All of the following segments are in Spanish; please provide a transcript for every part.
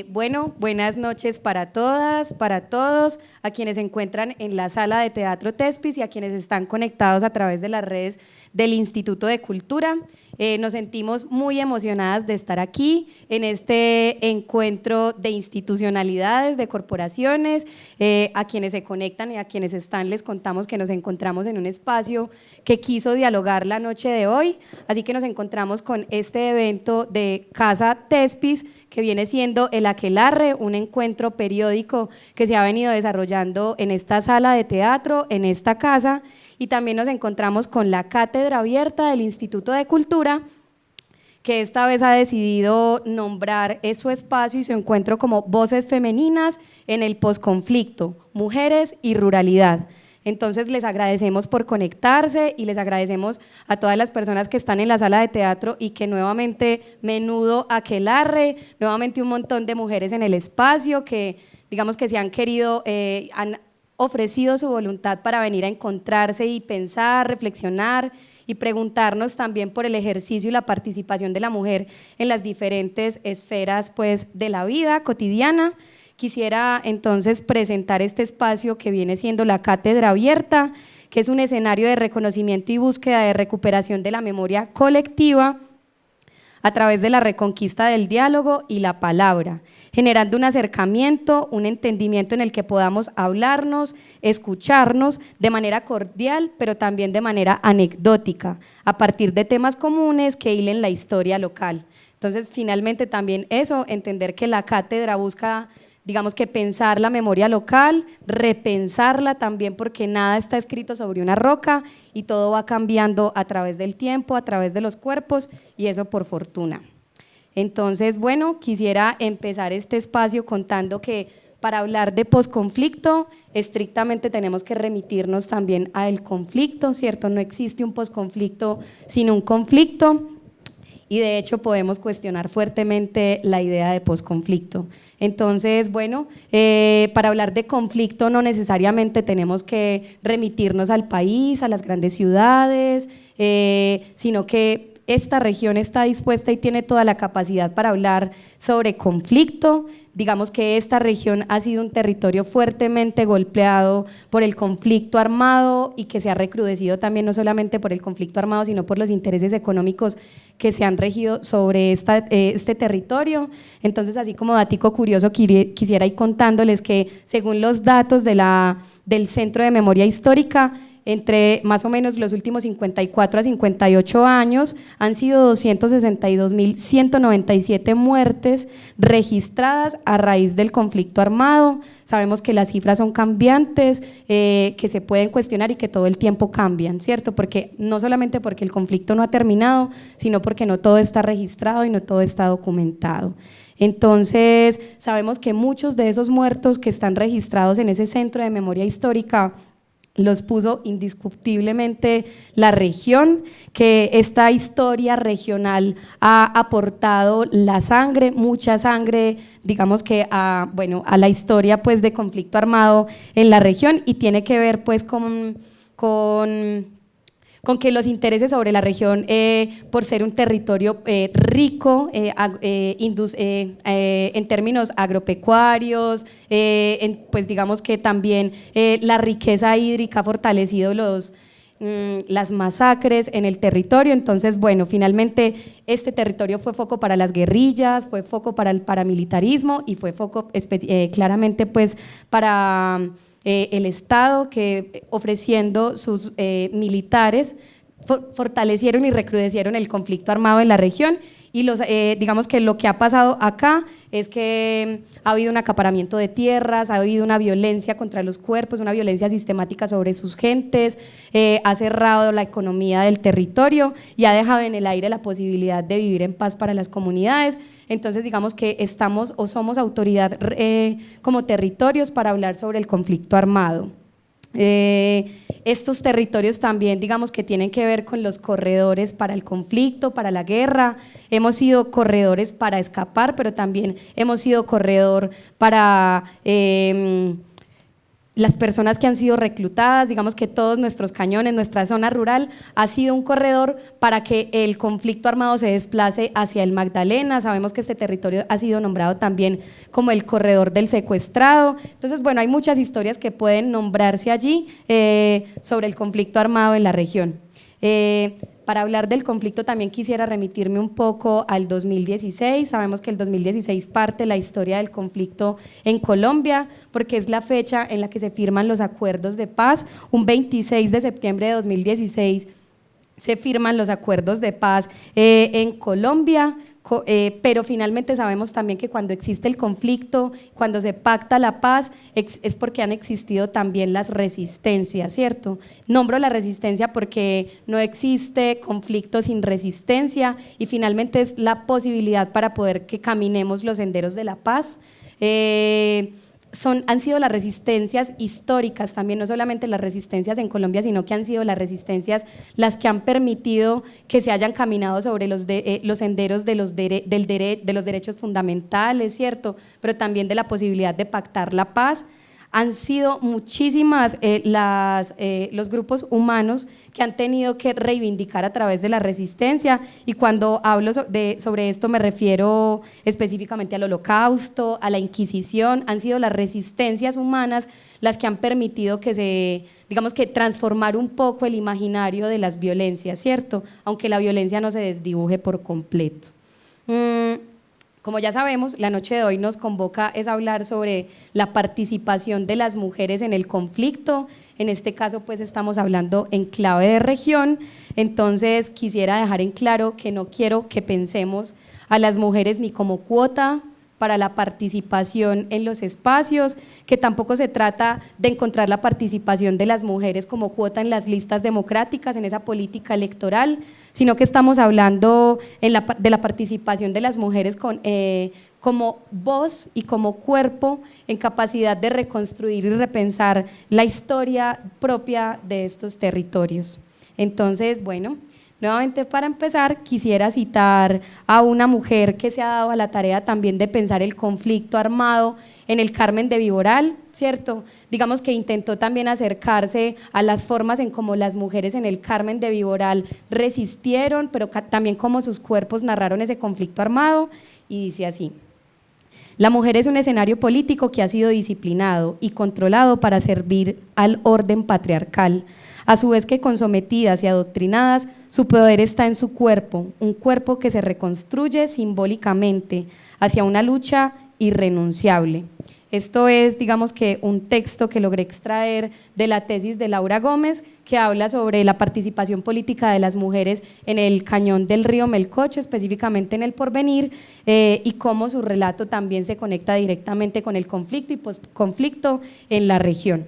Bueno, buenas noches para todas, para todos, a quienes se encuentran en la sala de Teatro Tespis y a quienes están conectados a través de las redes del Instituto de Cultura. Nos sentimos muy emocionadas de estar aquí en este encuentro de institucionalidades, de corporaciones. A quienes se conectan y a quienes están les contamos que nos encontramos en un espacio que quiso dialogar la noche de hoy, así que nos encontramos con este evento de Casa Tespis, que viene siendo el Aquelarre, un encuentro periódico que se ha venido desarrollando en esta sala de teatro, en esta casa, y también nos encontramos con la Cátedra Abierta del Instituto de Cultura, que esta vez ha decidido nombrar su espacio y su encuentro como Voces Femeninas en el Posconflicto, Mujeres y Ruralidad. Entonces les agradecemos por conectarse y les agradecemos a todas las personas que están en la sala de teatro y que nuevamente menudo Aquelarre, nuevamente un montón de mujeres en el espacio que digamos que se han querido, han ofrecido su voluntad para venir a encontrarse y pensar, reflexionar y preguntarnos también por el ejercicio y la participación de la mujer en las diferentes esferas pues, de la vida cotidiana. Quisiera entonces presentar este espacio que viene siendo la Cátedra Abierta, que es un escenario de reconocimiento y búsqueda de recuperación de la memoria colectiva a través de la reconquista del diálogo y la palabra, generando un acercamiento, un entendimiento en el que podamos hablarnos, escucharnos de manera cordial, pero también de manera anecdótica, a partir de temas comunes que hilen la historia local. Entonces, finalmente también eso, entender que la cátedra busca, digamos que pensar la memoria local, repensarla también porque nada está escrito sobre una roca y todo va cambiando a través del tiempo, a través de los cuerpos y eso por fortuna. Entonces, bueno, quisiera empezar este espacio contando que para hablar de posconflicto, estrictamente tenemos que remitirnos también al conflicto, ¿cierto? No existe un posconflicto sin un conflicto. Y de hecho podemos cuestionar fuertemente la idea de posconflicto. Entonces, bueno, para hablar de conflicto no necesariamente tenemos que remitirnos al país, a las grandes ciudades, sino que esta región está dispuesta y tiene toda la capacidad para hablar sobre conflicto. Digamos que esta región ha sido un territorio fuertemente golpeado por el conflicto armado y que se ha recrudecido también no solamente por el conflicto armado, sino por los intereses económicos que se han regido sobre este territorio. Entonces, así como datico curioso, quisiera ir contándoles que según los datos del Centro de Memoria Histórica, entre más o menos los últimos 54 a 58 años han sido 262.197 muertes registradas a raíz del conflicto armado. Sabemos que las cifras son cambiantes, que se pueden cuestionar y que todo el tiempo cambian, ¿cierto? Porque no solamente porque el conflicto no ha terminado, sino porque no todo está registrado y no todo está documentado. Entonces, sabemos que muchos de esos muertos que están registrados en ese Centro de Memoria Histórica los puso indiscutiblemente la región, que esta historia regional ha aportado la sangre, mucha sangre, digamos que a la historia pues, de conflicto armado en la región y tiene que ver pues, con que los intereses sobre la región, por ser un territorio rico en términos agropecuarios, pues digamos que también la riqueza hídrica ha fortalecido las masacres en el territorio. Entonces, bueno, finalmente este territorio fue foco para las guerrillas, fue foco para el paramilitarismo y fue foco claramente pues para el Estado, que ofreciendo sus militares fortalecieron y recrudecieron el conflicto armado en la región. Y digamos que lo que ha pasado acá es que ha habido un acaparamiento de tierras, ha habido una violencia contra los cuerpos, una violencia sistemática sobre sus gentes, ha cerrado la economía del territorio y ha dejado en el aire la posibilidad de vivir en paz para las comunidades. Entonces digamos que estamos o somos autoridad como territorios para hablar sobre el conflicto armado. Estos territorios también digamos que tienen que ver con los corredores para el conflicto, para la guerra. Hemos sido corredores para escapar, pero también hemos sido corredor para las personas que han sido reclutadas, digamos que todos nuestros cañones, nuestra zona rural, ha sido un corredor para que el conflicto armado se desplace hacia el Magdalena. Sabemos que este territorio ha sido nombrado también como el corredor del secuestrado. Entonces, bueno, hay muchas historias que pueden nombrarse allí sobre el conflicto armado en la región. Para hablar del conflicto también quisiera remitirme un poco al 2016. Sabemos que el 2016 parte la historia del conflicto en Colombia, porque es la fecha en la que se firman los acuerdos de paz. Un 26 de septiembre de 2016 se firman los acuerdos de paz en Colombia. Pero finalmente sabemos también que cuando existe el conflicto, cuando se pacta la paz, es porque han existido también las resistencias, ¿cierto? Nombro la resistencia porque no existe conflicto sin resistencia y finalmente es la posibilidad para poder que caminemos los senderos de la paz. Han sido las resistencias históricas también, no solamente las resistencias en Colombia, sino que han sido las resistencias las que han permitido que se hayan caminado sobre los senderos de los derechos fundamentales, ¿cierto? Pero también de la posibilidad de pactar la paz. Han sido muchísimas los grupos humanos que han tenido que reivindicar a través de la resistencia, y cuando hablo sobre esto me refiero específicamente al Holocausto, a la Inquisición. Han sido las resistencias humanas las que han permitido digamos que transformar un poco el imaginario de las violencias, ¿cierto? Aunque la violencia no se desdibuje por completo. Como ya sabemos, la noche de hoy nos convoca es hablar sobre la participación de las mujeres en el conflicto. En este caso, pues estamos hablando en clave de región. Entonces, quisiera dejar en claro que no quiero que pensemos a las mujeres ni como cuota para la participación en los espacios, que tampoco se trata de encontrar la participación de las mujeres como cuota en las listas democráticas, en esa política electoral, sino que estamos hablando de la participación de las mujeres como voz y como cuerpo en capacidad de reconstruir y repensar la historia propia de estos territorios. Entonces, bueno, nuevamente, para empezar, quisiera citar a una mujer que se ha dado a la tarea también de pensar el conflicto armado en el Carmen de Viboral, ¿cierto? Digamos que intentó también acercarse a las formas en cómo las mujeres en el Carmen de Viboral resistieron, pero también cómo sus cuerpos narraron ese conflicto armado, y dice así: la mujer es un escenario político que ha sido disciplinado y controlado para servir al orden patriarcal, a su vez que con sometidas y adoctrinadas, su poder está en su cuerpo, un cuerpo que se reconstruye simbólicamente hacia una lucha irrenunciable. Esto es, digamos que un texto que logré extraer de la tesis de Laura Gómez, que habla sobre la participación política de las mujeres en el cañón del río Melcocho, específicamente en el Porvenir, y cómo su relato también se conecta directamente con el conflicto y posconflicto en la región.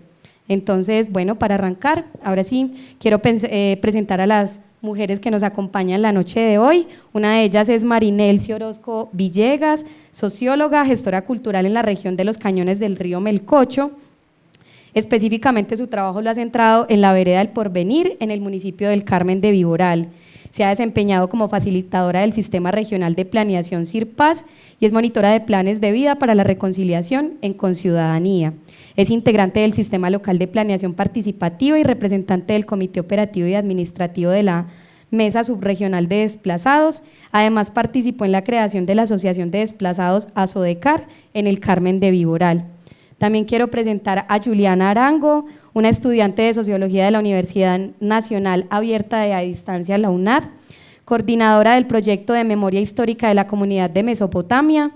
Entonces, bueno, para arrancar, ahora sí, quiero presentar a las mujeres que nos acompañan la noche de hoy. Una de ellas es Marinelsi Orozco Villegas, socióloga, gestora cultural en la región de los cañones del río Melcocho. Específicamente su trabajo lo ha centrado en la vereda del Porvenir, en el municipio del Carmen de Viboral. Se ha desempeñado como facilitadora del Sistema Regional de Planeación CIRPAS y es monitora de planes de vida para la reconciliación en Conciudadanía. Es integrante del Sistema Local de Planeación Participativa y representante del Comité Operativo y Administrativo de la Mesa Subregional de Desplazados. Además, participó en la creación de la Asociación de Desplazados ASODECAR en el Carmen de Viboral. También quiero presentar a Juliana Arango, una estudiante de Sociología de la Universidad Nacional Abierta de a Distancia, la UNAD, coordinadora del proyecto de Memoria Histórica de la Comunidad de Mesopotamia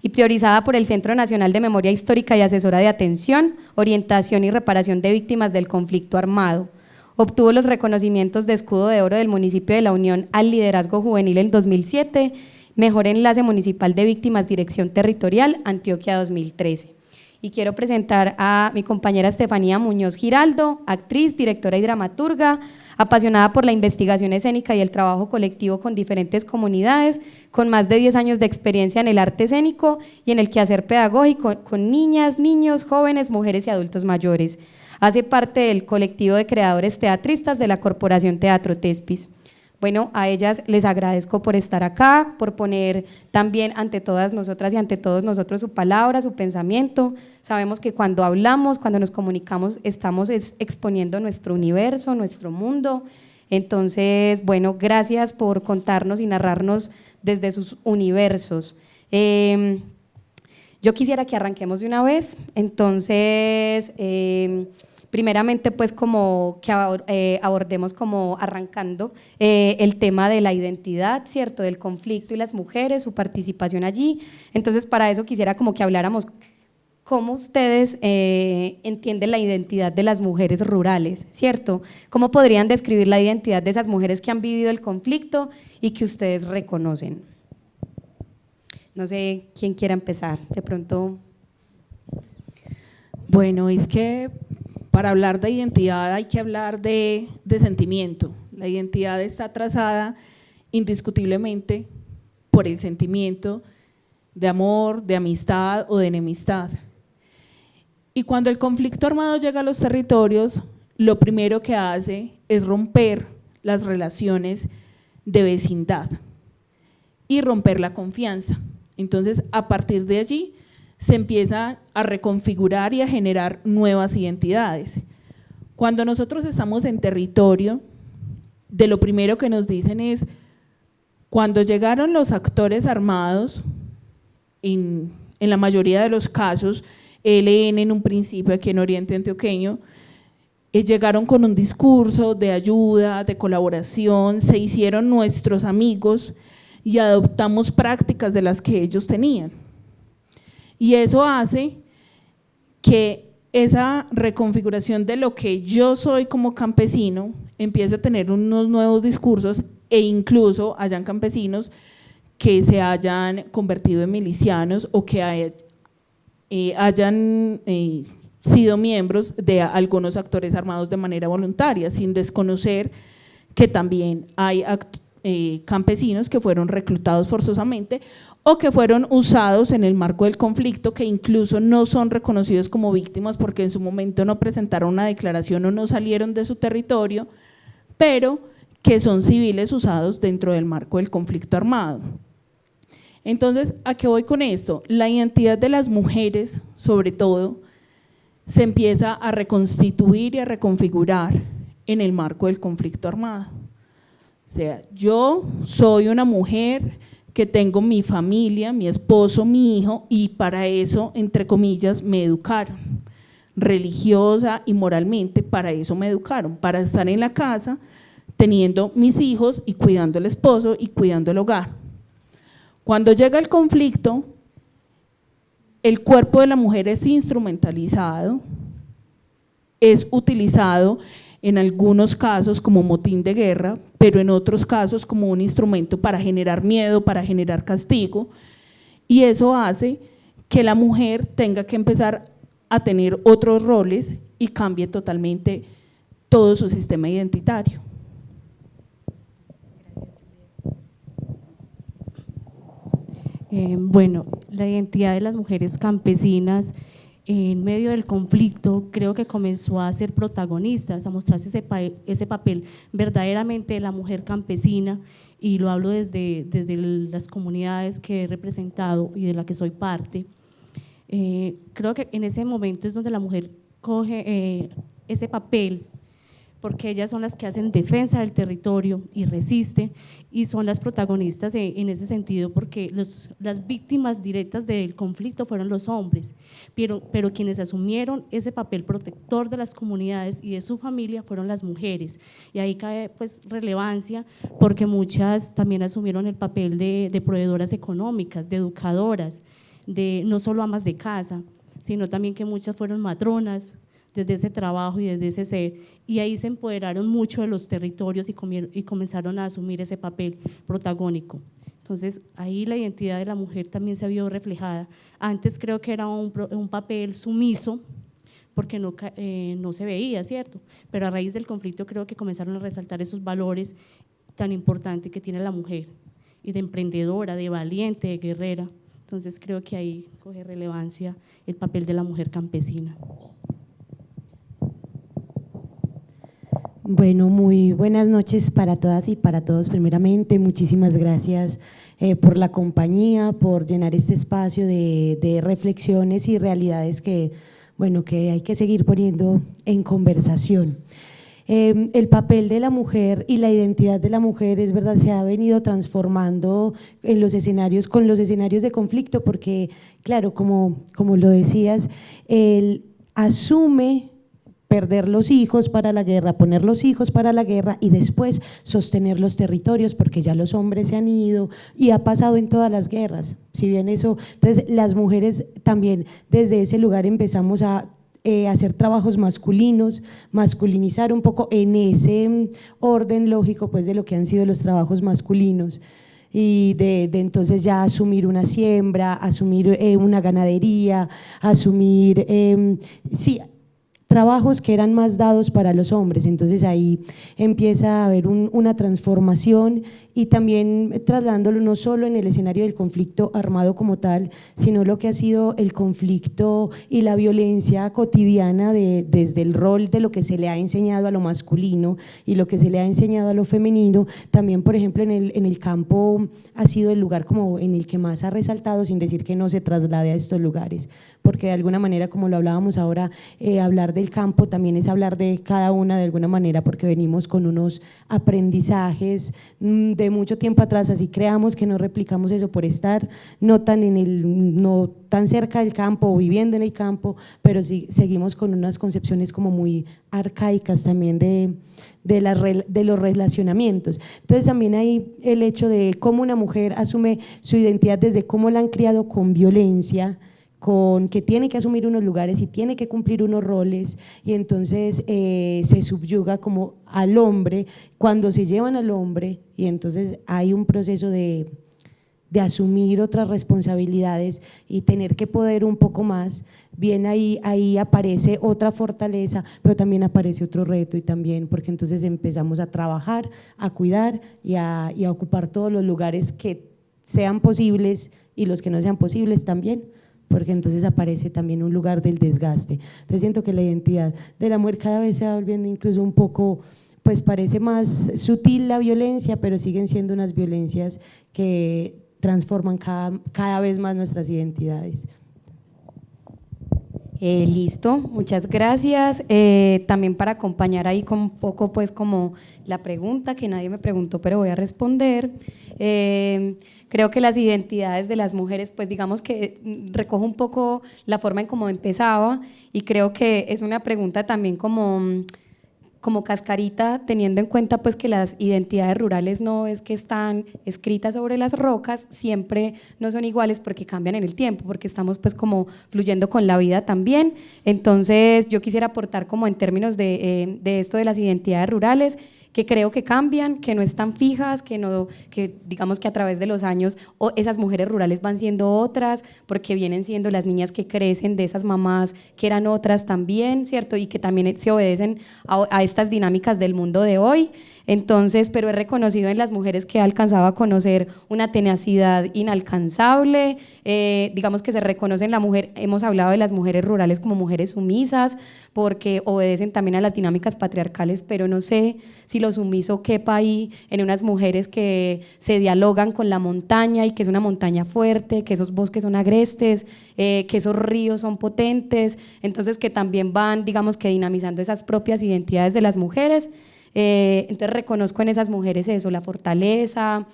y priorizada por el Centro Nacional de Memoria Histórica y asesora de atención, orientación y reparación de víctimas del conflicto armado. Obtuvo los reconocimientos de Escudo de Oro del municipio de La Unión al liderazgo juvenil en 2007, Mejor Enlace Municipal de Víctimas, Dirección Territorial, Antioquia 2013. Y quiero presentar a mi compañera Estefanía Muñoz Giraldo, actriz, directora y dramaturga, apasionada por la investigación escénica y el trabajo colectivo con diferentes comunidades, con más de 10 años de experiencia en el arte escénico y en el quehacer pedagógico con niñas, niños, jóvenes, mujeres y adultos mayores. Hace parte del colectivo de creadores teatristas de la Corporación Teatro Tespis. Bueno, a ellas les agradezco por estar acá, por poner también ante todas nosotras y ante todos nosotros su palabra, su pensamiento. Sabemos que cuando hablamos, cuando nos comunicamos, estamos exponiendo nuestro universo, nuestro mundo. Entonces, bueno, gracias por contarnos y narrarnos desde sus universos. Yo quisiera que arranquemos de una vez, entonces, primeramente pues como que abordemos como arrancando el tema de la identidad, ¿cierto? Del conflicto y las mujeres, su participación allí. Entonces, para eso quisiera como que habláramos cómo ustedes entienden la identidad de las mujeres rurales, ¿cierto? ¿Cómo podrían describir la identidad de esas mujeres que han vivido el conflicto y que ustedes reconocen? No sé quién quiera empezar, de pronto. Bueno, es que para hablar de identidad hay que hablar de sentimiento. La identidad está trazada indiscutiblemente por el sentimiento de amor, de amistad o de enemistad. Y cuando el conflicto armado llega a los territorios, lo primero que hace es romper las relaciones de vecindad y romper la confianza. Entonces, a partir de allí, se empieza a reconfigurar y a generar nuevas identidades. Cuando nosotros estamos en territorio, de lo primero que nos dicen es, cuando llegaron los actores armados, en la mayoría de los casos, ELN en un principio aquí en Oriente Antioqueño, llegaron con un discurso de ayuda, de colaboración, se hicieron nuestros amigos y adoptamos prácticas de las que ellos tenían. Y eso hace que esa reconfiguración de lo que yo soy como campesino empiece a tener unos nuevos discursos e incluso hayan campesinos que se hayan convertido en milicianos o que hayan sido miembros de algunos actores armados de manera voluntaria, sin desconocer que también hay campesinos que fueron reclutados forzosamente o que fueron usados en el marco del conflicto, que incluso no son reconocidos como víctimas porque en su momento no presentaron una declaración o no salieron de su territorio, pero que son civiles usados dentro del marco del conflicto armado. Entonces, ¿a qué voy con esto? La identidad de las mujeres, sobre todo, se empieza a reconstituir y a reconfigurar en el marco del conflicto armado. O sea, yo soy una mujer que tengo mi familia, mi esposo, mi hijo, y para eso, entre comillas, me educaron, religiosa y moralmente, para eso me educaron, para estar en la casa teniendo mis hijos y cuidando al esposo y cuidando el hogar. Cuando llega el conflicto, el cuerpo de la mujer es instrumentalizado, es utilizado en algunos casos como motín de guerra, pero en otros casos como un instrumento para generar miedo, para generar castigo, y eso hace que la mujer tenga que empezar a tener otros roles y cambie totalmente todo su sistema identitario. Bueno, la identidad de las mujeres campesinas en medio del conflicto creo que comenzó a ser protagonistas, a mostrarse ese papel verdaderamente de la mujer campesina, y lo hablo desde las comunidades que he representado y de la que soy parte. Creo que en ese momento es donde la mujer coge ese papel, porque ellas son las que hacen defensa del territorio y resiste, y son las protagonistas en ese sentido, porque las víctimas directas del conflicto fueron los hombres, pero quienes asumieron ese papel protector de las comunidades y de su familia fueron las mujeres, y ahí cae pues relevancia, porque muchas también asumieron el papel de proveedoras económicas, de educadoras, de no solo amas de casa, sino también que muchas fueron matronas, desde ese trabajo y desde ese ser, y ahí se empoderaron mucho de los territorios y comenzaron a asumir ese papel protagónico. Entonces, ahí la identidad de la mujer también se vio reflejada. Antes creo que era un papel sumiso, porque no se veía, ¿cierto? Pero a raíz del conflicto creo que comenzaron a resaltar esos valores tan importantes que tiene la mujer, y de emprendedora, de valiente, de guerrera. Entonces, creo que ahí coge relevancia el papel de la mujer campesina. Bueno, muy buenas noches para todas y para todos. Primeramente, muchísimas gracias por la compañía, por llenar este espacio de reflexiones y realidades que, bueno, que hay que seguir poniendo en conversación. El papel de la mujer y la identidad de la mujer, es verdad, se ha venido transformando en los escenarios, con los escenarios de conflicto, porque, claro, como lo decías, él asume perder los hijos para la guerra, poner los hijos para la guerra y después sostener los territorios, porque ya los hombres se han ido y ha pasado en todas las guerras. Si bien eso, entonces las mujeres también desde ese lugar empezamos a hacer trabajos masculinos, masculinizar un poco en ese orden lógico pues de lo que han sido los trabajos masculinos y de entonces ya asumir una siembra, asumir una ganadería, asumir, sí, trabajos que eran más dados para los hombres. Entonces ahí empieza a haber una transformación y también trasladándolo no solo en el escenario del conflicto armado como tal, sino lo que ha sido el conflicto y la violencia cotidiana desde el rol de lo que se le ha enseñado a lo masculino y lo que se le ha enseñado a lo femenino. También, por ejemplo, en el campo ha sido el lugar como en el que más ha resaltado, sin decir que no se traslade a estos lugares, porque de alguna manera, como lo hablábamos ahora, hablar del campo también es hablar de cada una de alguna manera, porque venimos con unos aprendizajes de mucho tiempo atrás, así creamos que no replicamos eso por estar no tan cerca del campo o viviendo en el campo, pero sí seguimos con unas concepciones como muy arcaicas también de los relacionamientos. Entonces también hay el hecho de cómo una mujer asume su identidad desde cómo la han criado con violencia, con que tiene que asumir unos lugares y tiene que cumplir unos roles y entonces se subyuga como al hombre cuando se llevan al hombre y entonces hay un proceso de asumir otras responsabilidades y tener que poder un poco más. Bien, ahí aparece otra fortaleza, pero también aparece otro reto y también porque entonces empezamos a trabajar, a cuidar y a ocupar todos los lugares que sean posibles y los que no sean posibles también, porque entonces aparece también un lugar del desgaste. Entonces siento que la identidad de la mujer cada vez se va volviendo incluso un poco, pues parece más sutil la violencia, pero siguen siendo unas violencias que transforman cada vez más nuestras identidades. Listo, muchas gracias. También para acompañar ahí con un poco pues como la pregunta que nadie me preguntó pero voy a responder. Creo que las identidades de las mujeres, pues digamos que recojo un poco la forma en cómo empezaba y creo que es una pregunta también como cascarita, teniendo en cuenta pues que las identidades rurales no es que están escritas sobre las rocas, siempre no son iguales porque cambian en el tiempo, porque estamos pues como fluyendo con la vida también. Entonces yo quisiera aportar como en términos de esto de las identidades rurales, que creo que cambian, que no están fijas, que digamos que a través de los años esas mujeres rurales van siendo otras, porque vienen siendo las niñas que crecen de esas mamás que eran otras también, ¿cierto? Y que también se obedecen a estas dinámicas del mundo de hoy. Entonces, pero he reconocido en las mujeres que he alcanzado a conocer una tenacidad inalcanzable, digamos que se reconoce en la mujer, hemos hablado de las mujeres rurales como mujeres sumisas, porque obedecen también a las dinámicas patriarcales, pero no sé si lo sumiso quepa ahí en unas mujeres que se dialogan con la montaña y que es una montaña fuerte, que esos bosques son agrestes, que esos ríos son potentes, entonces que también van, digamos que dinamizando esas propias identidades de las mujeres. Entonces reconozco en esas mujeres eso, la fortaleza,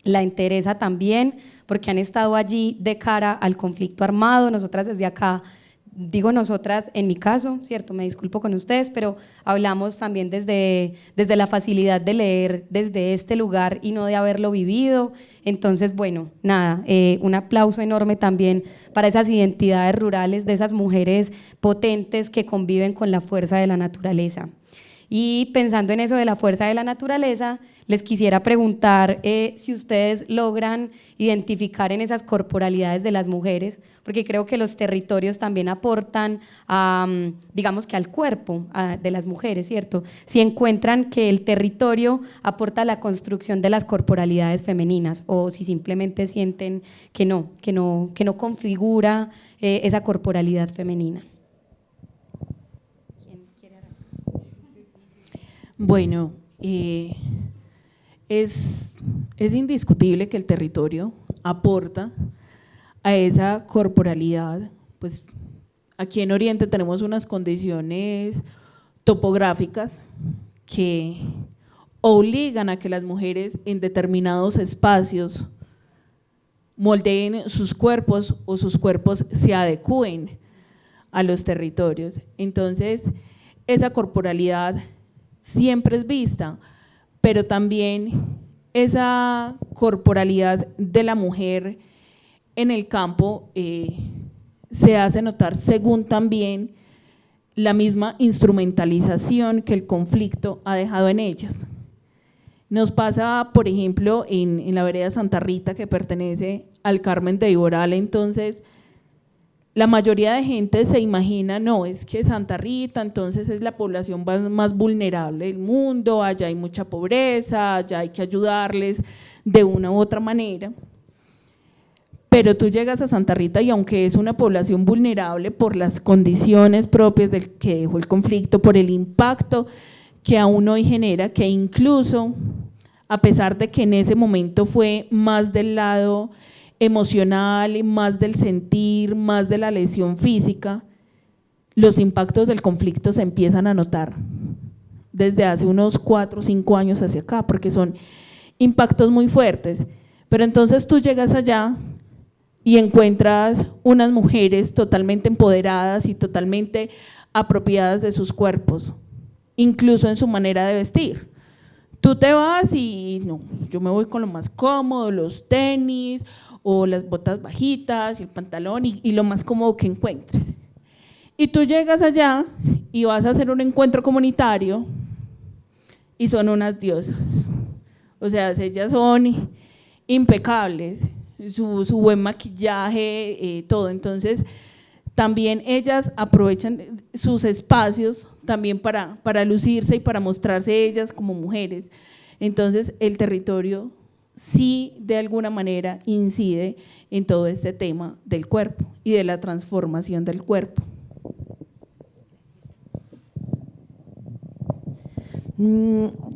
la entereza también, porque han estado allí de cara al conflicto armado. Nosotras desde acá, digo nosotras en mi caso, cierto, me disculpo con ustedes, pero hablamos también desde la facilidad de leer desde este lugar y no de haberlo vivido. Entonces, bueno, nada, un aplauso enorme también para esas identidades rurales de esas mujeres potentes que conviven con la fuerza de la naturaleza. Y pensando en eso de la fuerza de la naturaleza, les quisiera preguntar si ustedes logran identificar en esas corporalidades de las mujeres, porque creo que los territorios también aportan, digamos que al cuerpo de las mujeres, ¿cierto? Si encuentran que el territorio aporta a la construcción de las corporalidades femeninas o si simplemente sienten que no configura esa corporalidad femenina. Bueno, es indiscutible que el territorio aporta a esa corporalidad. Pues aquí en Oriente tenemos unas condiciones topográficas que obligan a que las mujeres en determinados espacios moldeen sus cuerpos o sus cuerpos se adecúen a los territorios. Entonces, esa corporalidad siempre es vista, pero también esa corporalidad de la mujer en el campo se hace notar según también la misma instrumentalización que el conflicto ha dejado en ellas. Nos pasa, por ejemplo, en la vereda Santa Rita, que pertenece al Carmen de Iboral. Entonces, la mayoría de gente se imagina, no, es que Santa Rita entonces es la población más vulnerable del mundo, allá hay mucha pobreza, allá hay que ayudarles de una u otra manera. Pero tú llegas a Santa Rita y aunque es una población vulnerable por las condiciones propias del que dejó el conflicto, por el impacto que aún hoy genera, que incluso a pesar de que en ese momento fue más del lado emocional, más del sentir, más de la lesión física, los impactos del conflicto se empiezan a notar desde hace unos 4 o 5 años hacia acá, porque son impactos muy fuertes. Pero entonces tú llegas allá y encuentras unas mujeres totalmente empoderadas y totalmente apropiadas de sus cuerpos, incluso en su manera de vestir. Tú te vas y no, yo me voy con lo más cómodo, los tenis o las botas bajitas y el pantalón y lo más cómodo que encuentres. Y tú llegas allá y vas a hacer un encuentro comunitario y son unas diosas. O sea, ellas son impecables, su buen maquillaje, todo. Entonces, también ellas aprovechan sus espacios también para lucirse y para mostrarse ellas como mujeres. Entonces, el territorio sí de alguna manera incide en todo este tema del cuerpo y de la transformación del cuerpo.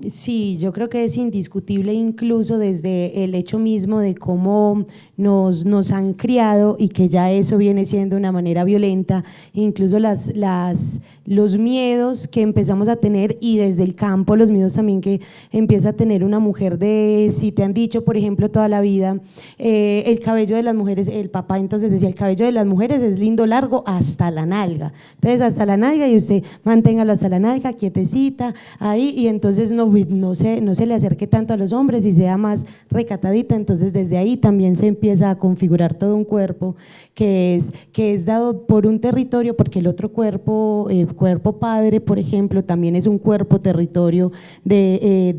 Sí, yo creo que es indiscutible incluso desde el hecho mismo de cómo nos han criado y que ya eso viene siendo una manera violenta, incluso los miedos que empezamos a tener y desde el campo los miedos también que empieza a tener una mujer de, si te han dicho por ejemplo toda la vida, el cabello de las mujeres, el papá entonces decía el cabello de las mujeres es lindo largo hasta la nalga, entonces hasta la nalga y usted manténgalo hasta la nalga quietecita ahí y entonces no se le acerque tanto a los hombres y sea más recatadita, entonces desde ahí también se empieza a configurar todo un cuerpo que es dado por un territorio, porque el otro cuerpo, cuerpo padre por ejemplo, también es un cuerpo territorio de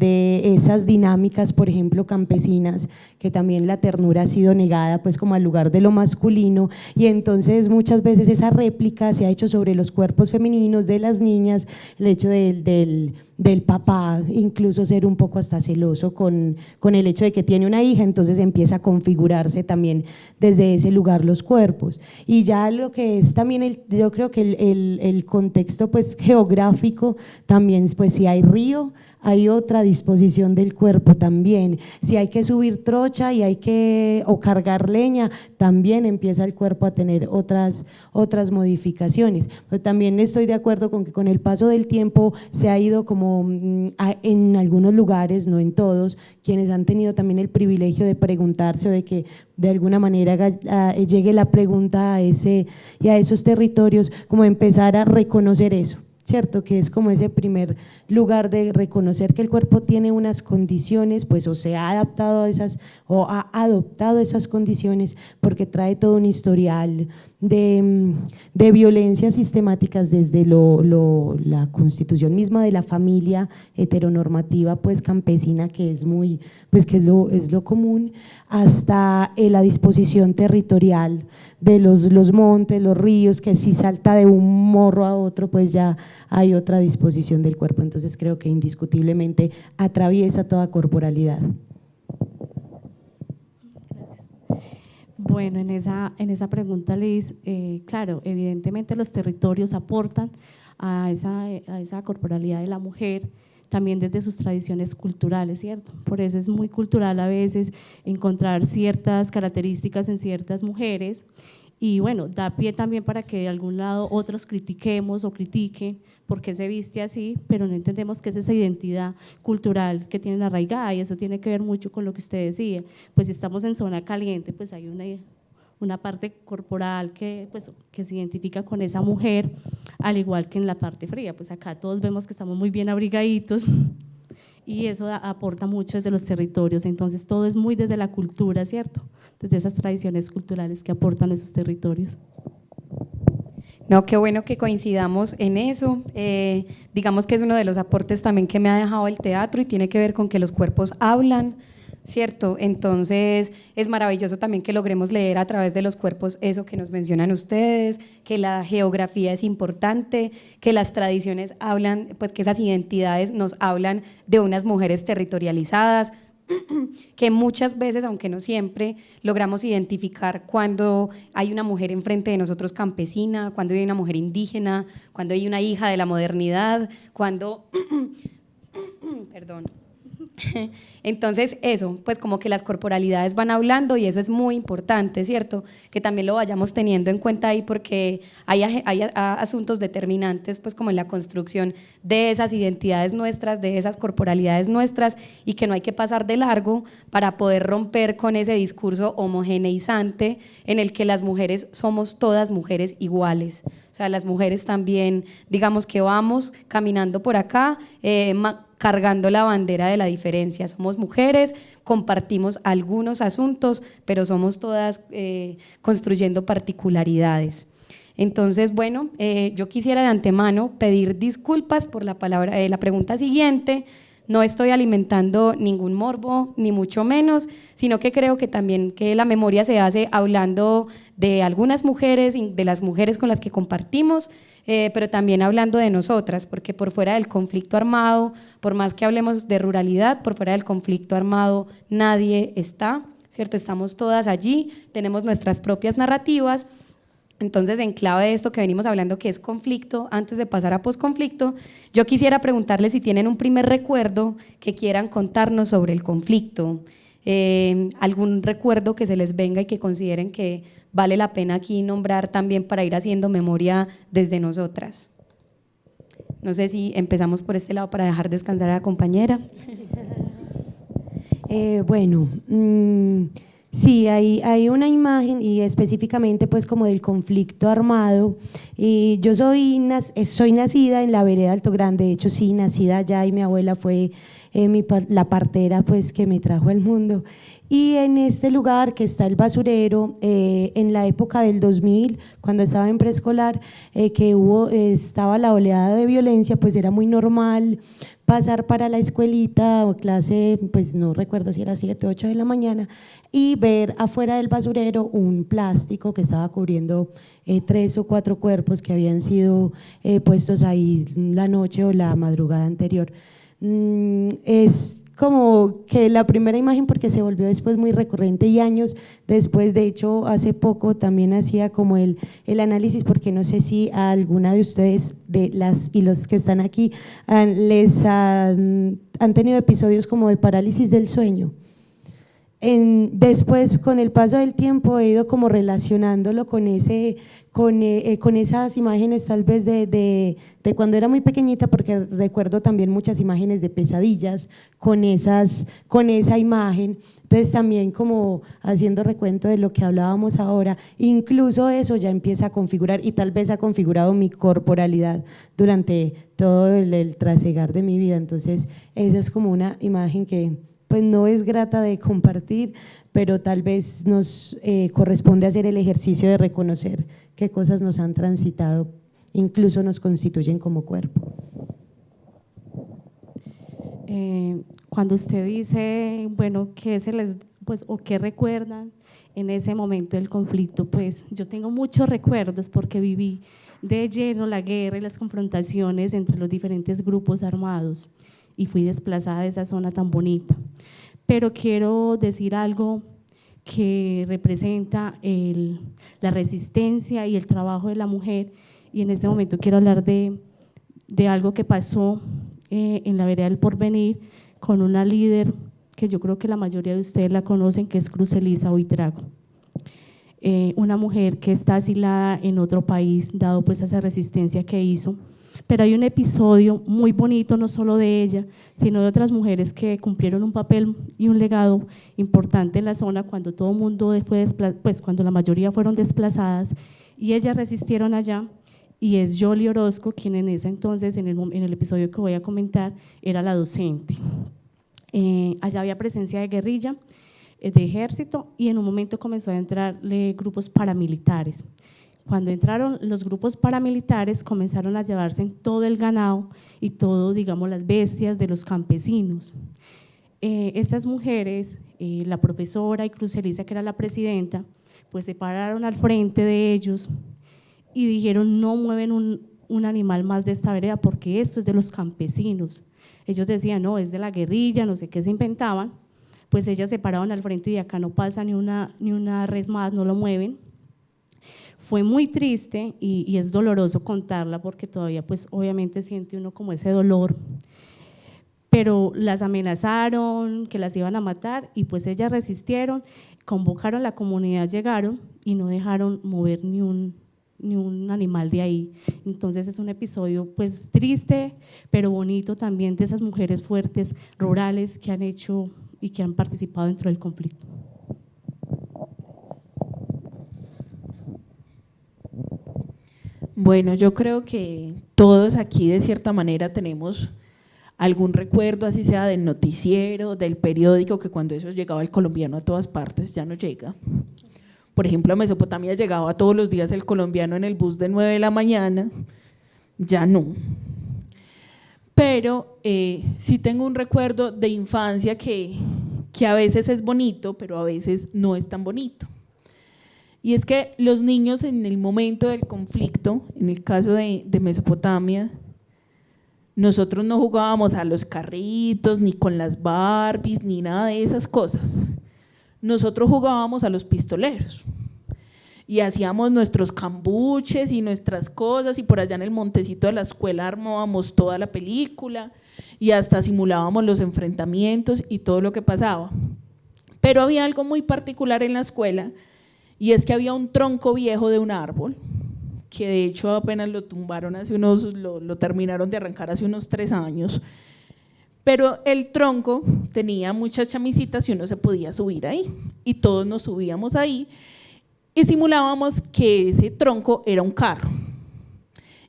esas dinámicas por ejemplo campesinas, que también la ternura ha sido negada pues como al lugar de lo masculino y entonces muchas veces esa réplica se ha hecho sobre los cuerpos femeninos de las niñas, el hecho del papá incluso ser un poco hasta celoso con el hecho de que tiene una hija, entonces empieza a configurarse también desde ese lugar los cuerpos. Y ya lo que es también, yo creo que el contexto pues geográfico también, pues si hay río, hay otra disposición del cuerpo también, si hay que subir trocha y hay que o cargar leña, también empieza el cuerpo a tener otras modificaciones. Pero también estoy de acuerdo con que con el paso del tiempo se ha ido como en algunos lugares, no en todos, quienes han tenido también el privilegio de preguntarse o de que de alguna manera llegue la pregunta a esos territorios, como empezar a reconocer eso, ¿cierto? Que es como ese primer lugar de reconocer que el cuerpo tiene unas condiciones, pues o se ha adaptado a esas o ha adoptado esas condiciones porque trae todo un historial de violencias sistemáticas desde la constitución misma de la familia heteronormativa pues campesina que es muy, pues que es lo común, hasta la disposición territorial de los montes, los ríos, que si salta de un morro a otro pues ya hay otra disposición del cuerpo, entonces creo que indiscutiblemente atraviesa toda corporalidad. Bueno, en esa pregunta, Liz, claro, evidentemente los territorios aportan a esa corporalidad de la mujer, también desde sus tradiciones culturales, ¿cierto? Por eso es muy cultural a veces encontrar ciertas características en ciertas mujeres y bueno, da pie también para que de algún lado otros critiquemos o critiquen por qué se viste así, pero no entendemos que es esa identidad cultural que tienen arraigada y eso tiene que ver mucho con lo que usted decía, pues si estamos en zona caliente, pues hay una parte corporal pues, que se identifica con esa mujer, al igual que en la parte fría, pues acá todos vemos que estamos muy bien abrigaditos y eso aporta mucho desde los territorios, entonces todo es muy desde la cultura, ¿cierto? Desde esas tradiciones culturales que aportan esos territorios. No, qué bueno que coincidamos en eso. Digamos que es uno de los aportes también que me ha dejado el teatro y tiene que ver con que los cuerpos hablan, ¿cierto? Entonces es maravilloso también que logremos leer a través de los cuerpos eso que nos mencionan ustedes, que la geografía es importante, que las tradiciones hablan, pues que esas identidades nos hablan de unas mujeres territorializadas, que muchas veces, aunque no siempre, logramos identificar cuando hay una mujer enfrente de nosotros campesina, cuando hay una mujer indígena, cuando hay una hija de la modernidad, cuando… perdón. Entonces eso, pues como que las corporalidades van hablando y eso es muy importante, ¿cierto? Que también lo vayamos teniendo en cuenta ahí porque hay asuntos determinantes pues como en la construcción de esas identidades nuestras, de esas corporalidades nuestras y que no hay que pasar de largo para poder romper con ese discurso homogeneizante en el que las mujeres somos todas mujeres iguales. O sea, las mujeres también, digamos que vamos caminando por acá, cargando la bandera de la diferencia. Somos mujeres, compartimos algunos asuntos, pero somos todas construyendo particularidades. Entonces, bueno, yo quisiera de antemano pedir disculpas por la pregunta siguiente. No estoy alimentando ningún morbo, ni mucho menos, sino que creo que también que la memoria se hace hablando de algunas mujeres, de las mujeres con las que compartimos, pero también hablando de nosotras, porque por fuera del conflicto armado, por más que hablemos de ruralidad, por fuera del conflicto armado nadie está, ¿cierto? Estamos todas allí, tenemos nuestras propias narrativas. Entonces, en clave de esto que venimos hablando, que es conflicto, antes de pasar a posconflicto, yo quisiera preguntarles si tienen un primer recuerdo que quieran contarnos sobre el conflicto, algún recuerdo que se les venga y que consideren que vale la pena aquí nombrar también para ir haciendo memoria desde nosotras. No sé si empezamos por este lado para dejar descansar a la compañera. Sí, hay una imagen y específicamente pues como del conflicto armado y yo soy nacida en la vereda Alto Grande, de hecho sí, nacida allá y mi abuela fue la partera pues que me trajo al mundo y en este lugar que está el basurero, en la época del 2000, cuando estaba en preescolar, estaba la oleada de violencia, pues era muy normal pasar para la escuelita o clase, pues no recuerdo si era 7, 8 de la mañana y ver afuera del basurero un plástico que estaba cubriendo 3 o 4 cuerpos que habían sido puestos ahí la noche o la madrugada anterior. Es como que la primera imagen porque se volvió después muy recurrente y años después, de hecho hace poco también hacía como el análisis porque no sé si a alguna de ustedes y los que están aquí les han tenido episodios como de parálisis del sueño. Después con el paso del tiempo he ido como relacionándolo con esas imágenes tal vez de cuando era muy pequeñita porque recuerdo también muchas imágenes de pesadillas con esa imagen, entonces también como haciendo recuento de lo que hablábamos ahora, incluso eso ya empieza a configurar y tal vez ha configurado mi corporalidad durante todo el trasegar de mi vida, entonces esa es como una imagen que pues no es grata de compartir, pero tal vez nos corresponde hacer el ejercicio de reconocer qué cosas nos han transitado, incluso nos constituyen como cuerpo. Cuando usted dice, bueno, ¿qué se les, pues, o qué recuerdan en ese momento del conflicto? Pues yo tengo muchos recuerdos porque viví de lleno la guerra y las confrontaciones entre los diferentes grupos armados y fui desplazada de esa zona tan bonita. Pero quiero decir algo que representa la resistencia y el trabajo de la mujer y en este momento quiero hablar de algo que pasó en la vereda del Porvenir con una líder que yo creo que la mayoría de ustedes la conocen, que es Cruz Elisa Buitrago. Una mujer que está asilada en otro país, dado pues esa resistencia que hizo. Pero hay un episodio muy bonito, no solo de ella, sino de otras mujeres que cumplieron un papel y un legado importante en la zona cuando todo el mundo fue pues cuando la mayoría fueron desplazadas, y ellas resistieron allá, y es Yoli Orozco, quien en ese entonces, en el episodio que voy a comentar, era la docente. Allá había presencia de guerrilla, de ejército, y en un momento comenzó a entrar grupos paramilitares. Cuando entraron los grupos paramilitares, comenzaron a llevarse todo el ganado y todo, digamos, las bestias de los campesinos. Estas mujeres, la profesora y Cruz Elisa, que era la presidenta, pues se pararon al frente de ellos y dijeron: no mueven un animal más de esta vereda porque esto es de los campesinos. Ellos decían: no, es de la guerrilla, no sé qué se inventaban. Pues ellas se pararon al frente y de acá no pasa ni una res más, no lo mueven. Fue muy triste y es doloroso contarla porque todavía pues obviamente siente uno como ese dolor, pero las amenazaron que las iban a matar y pues ellas resistieron, convocaron a la comunidad, llegaron y no dejaron mover ni un animal de ahí. Entonces es un episodio pues triste pero bonito también, de esas mujeres fuertes rurales que han hecho y que han participado dentro del conflicto. Bueno, yo creo que todos aquí de cierta manera tenemos algún recuerdo, así sea del noticiero, del periódico, que cuando eso llegaba el colombiano a todas partes, ya no llega. Por ejemplo, a Mesopotamia llegaba todos los días el colombiano en el bus de 9 de la mañana, ya no. Pero sí tengo un recuerdo de infancia que a veces es bonito, pero a veces no es tan bonito. Y es que los niños en el momento del conflicto, en el caso de Mesopotamia, nosotros no jugábamos a los carritos, ni con las Barbies, ni nada de esas cosas. Nosotros jugábamos a los pistoleros y hacíamos nuestros cambuches y nuestras cosas, y por allá en el montecito de la escuela armábamos toda la película y hasta simulábamos los enfrentamientos y todo lo que pasaba. Pero había algo muy particular en la escuela, y es que había un tronco viejo de un árbol, que de hecho apenas lo tumbaron lo terminaron de arrancar hace unos 3 años, pero el tronco tenía muchas chamicitas y uno se podía subir ahí, y todos nos subíamos ahí y simulábamos que ese tronco era un carro,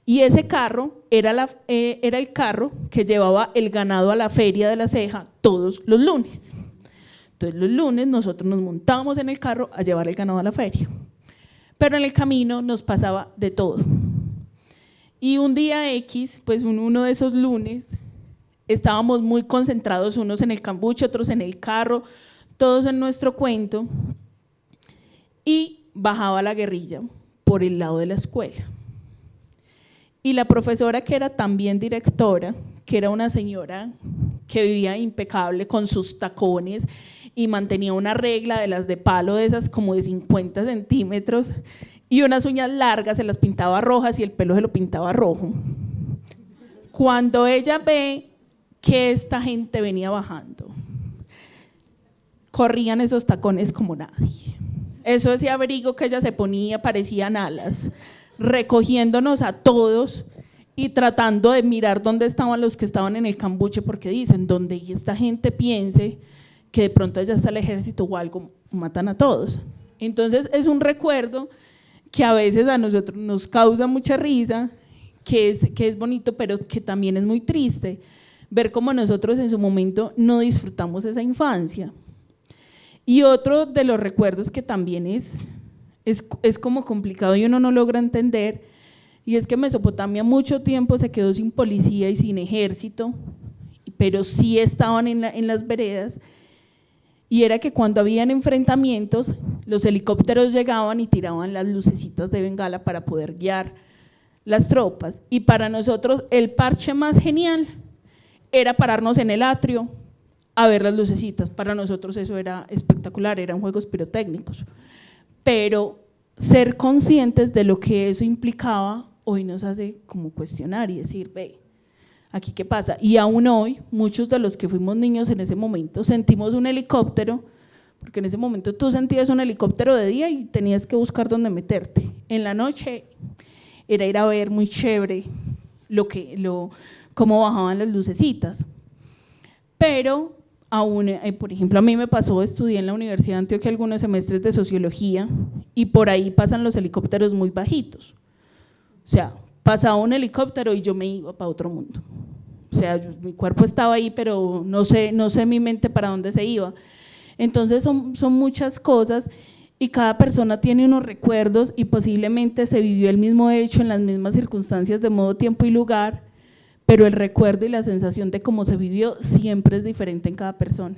y ese carro era el carro que llevaba el ganado a la feria de La Ceja todos los lunes. Entonces los lunes nosotros nos montábamos en el carro a llevar el ganado a la feria, pero en el camino nos pasaba de todo. Y un día X, pues uno de esos lunes, estábamos muy concentrados, unos en el cambuche, otros en el carro, todos en nuestro cuento, y bajaba la guerrilla por el lado de la escuela. Y la profesora, que era también directora, que era una señora que vivía impecable con sus tacones y mantenía una regla de las de palo, de esas como de 50 centímetros, y unas uñas largas, se las pintaba rojas y el pelo se lo pintaba rojo. Cuando ella ve que esta gente venía bajando, corrían esos tacones como nadie. Eso, ese abrigo que ella se ponía, parecían alas, recogiéndonos a todos y tratando de mirar dónde estaban los que estaban en el cambuche, porque dicen: donde esta gente piense que de pronto ya está el ejército o algo, matan a todos. Entonces es un recuerdo que a veces a nosotros nos causa mucha risa, que es bonito, pero que también es muy triste ver cómo nosotros en su momento no disfrutamos esa infancia. Y otro de los recuerdos que también es como complicado y uno no logra entender, y es que Mesopotamia mucho tiempo se quedó sin policía y sin ejército, pero sí estaban en las veredas, y era que cuando habían enfrentamientos, los helicópteros llegaban y tiraban las lucecitas de bengala para poder guiar las tropas. Y para nosotros el parche más genial era pararnos en el atrio a ver las lucecitas. Para nosotros eso era espectacular, eran juegos pirotécnicos, pero ser conscientes de lo que eso implicaba hoy nos hace como cuestionar y decir: ve, ¿Aquí qué pasa? Y aún hoy, muchos de los que fuimos niños en ese momento sentimos un helicóptero, porque en ese momento tú sentías un helicóptero de día y tenías que buscar dónde meterte. En la noche era ir a ver muy chévere cómo bajaban las lucecitas. Pero aún, por ejemplo, a mí me pasó, estudié en la Universidad de Antioquia algunos semestres de sociología y por ahí pasan los helicópteros muy bajitos. O sea, pasaba un helicóptero y yo me iba para otro mundo. O sea, mi cuerpo estaba ahí, pero no sé mi mente para dónde se iba. Entonces son muchas cosas y cada persona tiene unos recuerdos y posiblemente se vivió el mismo hecho en las mismas circunstancias de modo, tiempo y lugar, pero el recuerdo y la sensación de cómo se vivió siempre es diferente en cada persona.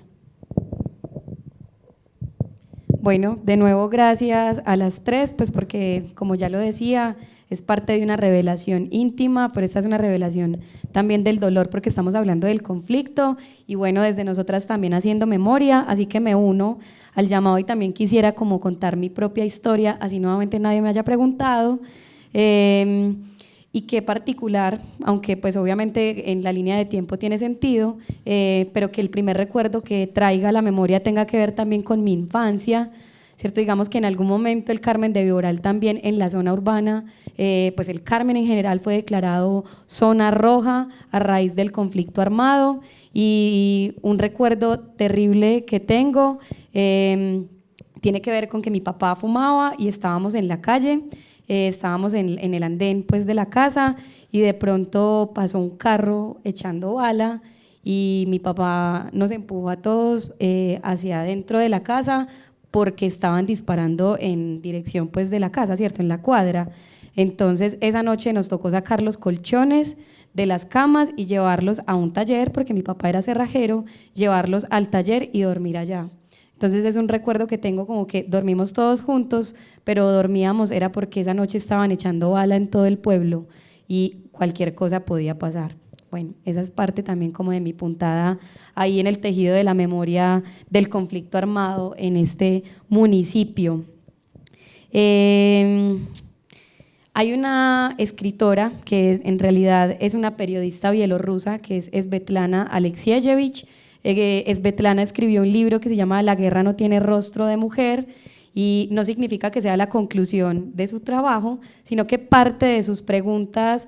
Bueno, de nuevo gracias a las tres, pues porque como ya lo decía, es parte de una revelación íntima, pero esta es una revelación también del dolor porque estamos hablando del conflicto y bueno, desde nosotras también haciendo memoria, así que me uno al llamado y también quisiera como contar mi propia historia, así nuevamente nadie me haya preguntado. Y qué particular, aunque pues obviamente en la línea de tiempo tiene sentido, pero que el primer recuerdo que traiga a la memoria tenga que ver también con mi infancia, ¿cierto? Digamos que en algún momento el Carmen de Viboral también en la zona urbana, pues el Carmen en general fue declarado zona roja a raíz del conflicto armado y un recuerdo terrible que tengo tiene que ver con que mi papá fumaba y estábamos en la calle. Estábamos en el andén pues, de la casa y de pronto pasó un carro echando bala y mi papá nos empujó a todos hacia adentro de la casa porque estaban disparando en dirección pues, de la casa, ¿cierto? En la cuadra. Entonces esa noche nos tocó sacar los colchones de las camas y llevarlos a un taller, porque mi papá era cerrajero, llevarlos al taller y dormir allá. Entonces es un recuerdo que tengo como que dormimos todos juntos, pero dormíamos era porque esa noche estaban echando bala en todo el pueblo y cualquier cosa podía pasar. Bueno, esa es parte también como de mi puntada ahí en el tejido de la memoria del conflicto armado en este municipio. Hay una escritora que en realidad es una periodista bielorrusa que es Svetlana Alexievich. Svetlana escribió un libro que se llama La guerra no tiene rostro de mujer y no significa que sea la conclusión de su trabajo, sino que parte de sus preguntas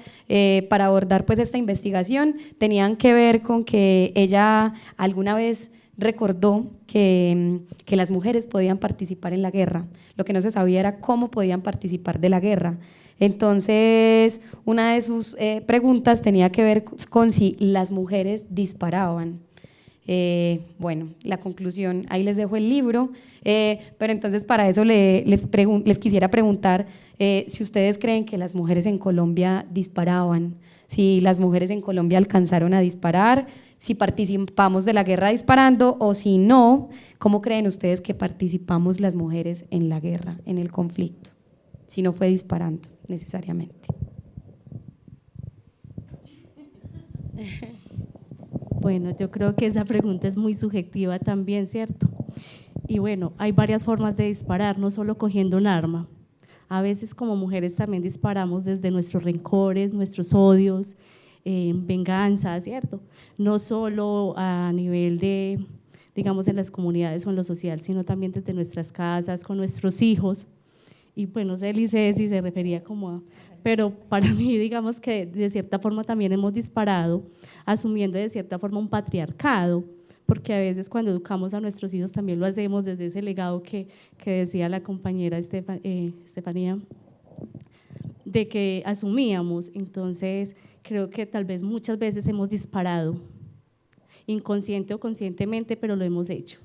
para abordar pues esta investigación tenían que ver con que ella alguna vez recordó que las mujeres podían participar en la guerra, lo que no se sabía era cómo podían participar de la guerra. Entonces una de sus preguntas tenía que ver con si las mujeres disparaban. Bueno, la conclusión, ahí les dejo el libro, pero entonces para eso les quisiera preguntar si ustedes creen que las mujeres en Colombia disparaban, si las mujeres en Colombia alcanzaron a disparar, si participamos de la guerra disparando o si no, ¿cómo creen ustedes que participamos las mujeres en la guerra, en el conflicto? Si no fue disparando necesariamente. Bueno, yo creo que esa pregunta es muy subjetiva también, ¿cierto? Y bueno, hay varias formas de disparar, no solo cogiendo un arma. A veces como mujeres también disparamos desde nuestros rencores, nuestros odios, venganza, ¿cierto? No solo a nivel de, digamos, en las comunidades o en lo social, sino también desde nuestras casas, con nuestros hijos. Y pues no sé, Lice, si se refería como a… Pero para mí, digamos que de cierta forma también hemos disparado, asumiendo de cierta forma un patriarcado, porque a veces cuando educamos a nuestros hijos también lo hacemos desde ese legado que decía la compañera Estefanía, de que asumíamos. Entonces creo que tal vez muchas veces hemos disparado, inconsciente o conscientemente, pero lo hemos hecho.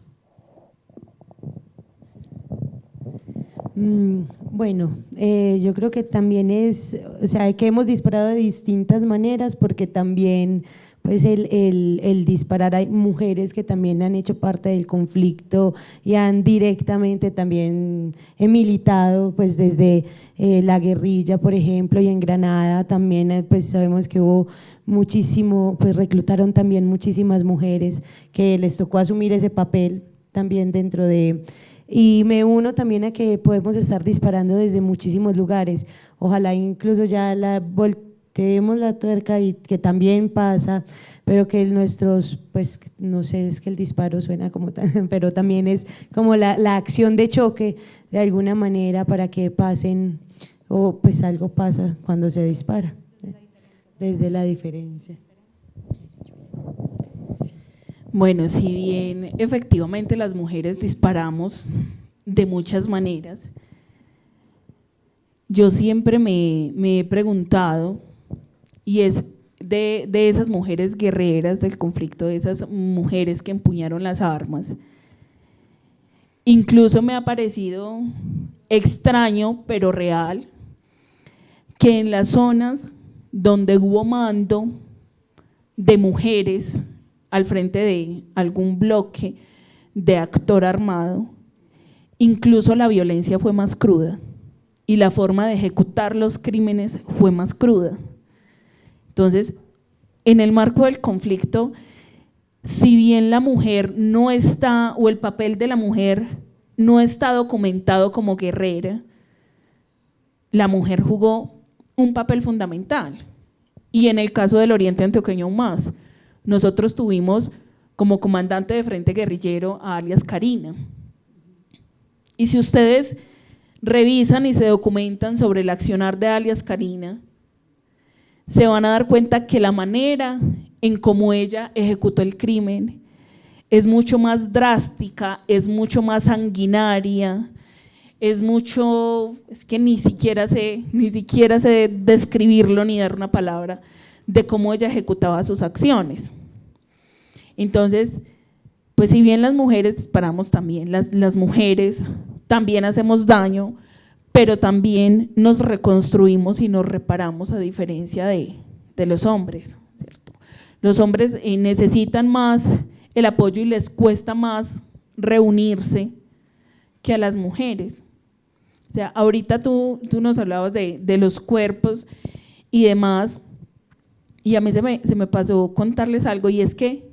Bueno, yo creo que también o sea, que hemos disparado de distintas maneras porque también pues el disparar, hay mujeres que también han hecho parte del conflicto y han directamente también militado pues desde la guerrilla, por ejemplo, y en Granada también pues sabemos que hubo muchísimo, pues reclutaron también muchísimas mujeres que les tocó asumir ese papel también dentro de… Y me uno también a que podemos estar disparando desde muchísimos lugares, ojalá incluso ya volteemos la tuerca y que también pasa, pero que nuestros, pues no sé, es que el disparo suena como tan, pero también es como la acción de choque de alguna manera para que pasen, o pues algo pasa cuando se dispara, desde la diferencia. Bueno, si bien efectivamente las mujeres disparamos de muchas maneras, yo siempre me he preguntado, y es de esas mujeres guerreras del conflicto, de esas mujeres que empuñaron las armas, incluso me ha parecido extraño, pero real, que en las zonas donde hubo mando de mujeres al frente de algún bloque de actor armado, incluso la violencia fue más cruda y la forma de ejecutar los crímenes fue más cruda. Entonces, en el marco del conflicto, si bien la mujer no está, o el papel de la mujer no está documentado como guerrera, la mujer jugó un papel fundamental. Y en el caso del Oriente Antioqueño aún más. Nosotros tuvimos como comandante de frente guerrillero a alias Karina. Y si ustedes revisan y se documentan sobre el accionar de alias Karina, se van a dar cuenta que la manera en cómo ella ejecutó el crimen es mucho más drástica, es mucho más sanguinaria, es que ni siquiera sé describirlo ni dar una palabra de cómo ella ejecutaba sus acciones. Entonces, pues si bien las mujeres disparamos también, las mujeres también hacemos daño, pero también nos reconstruimos y nos reparamos a diferencia de los hombres, ¿cierto? Los hombres necesitan más el apoyo y les cuesta más reunirse que a las mujeres. O sea, ahorita tú nos hablabas de los cuerpos y demás, y a mí se me pasó contarles algo, y es que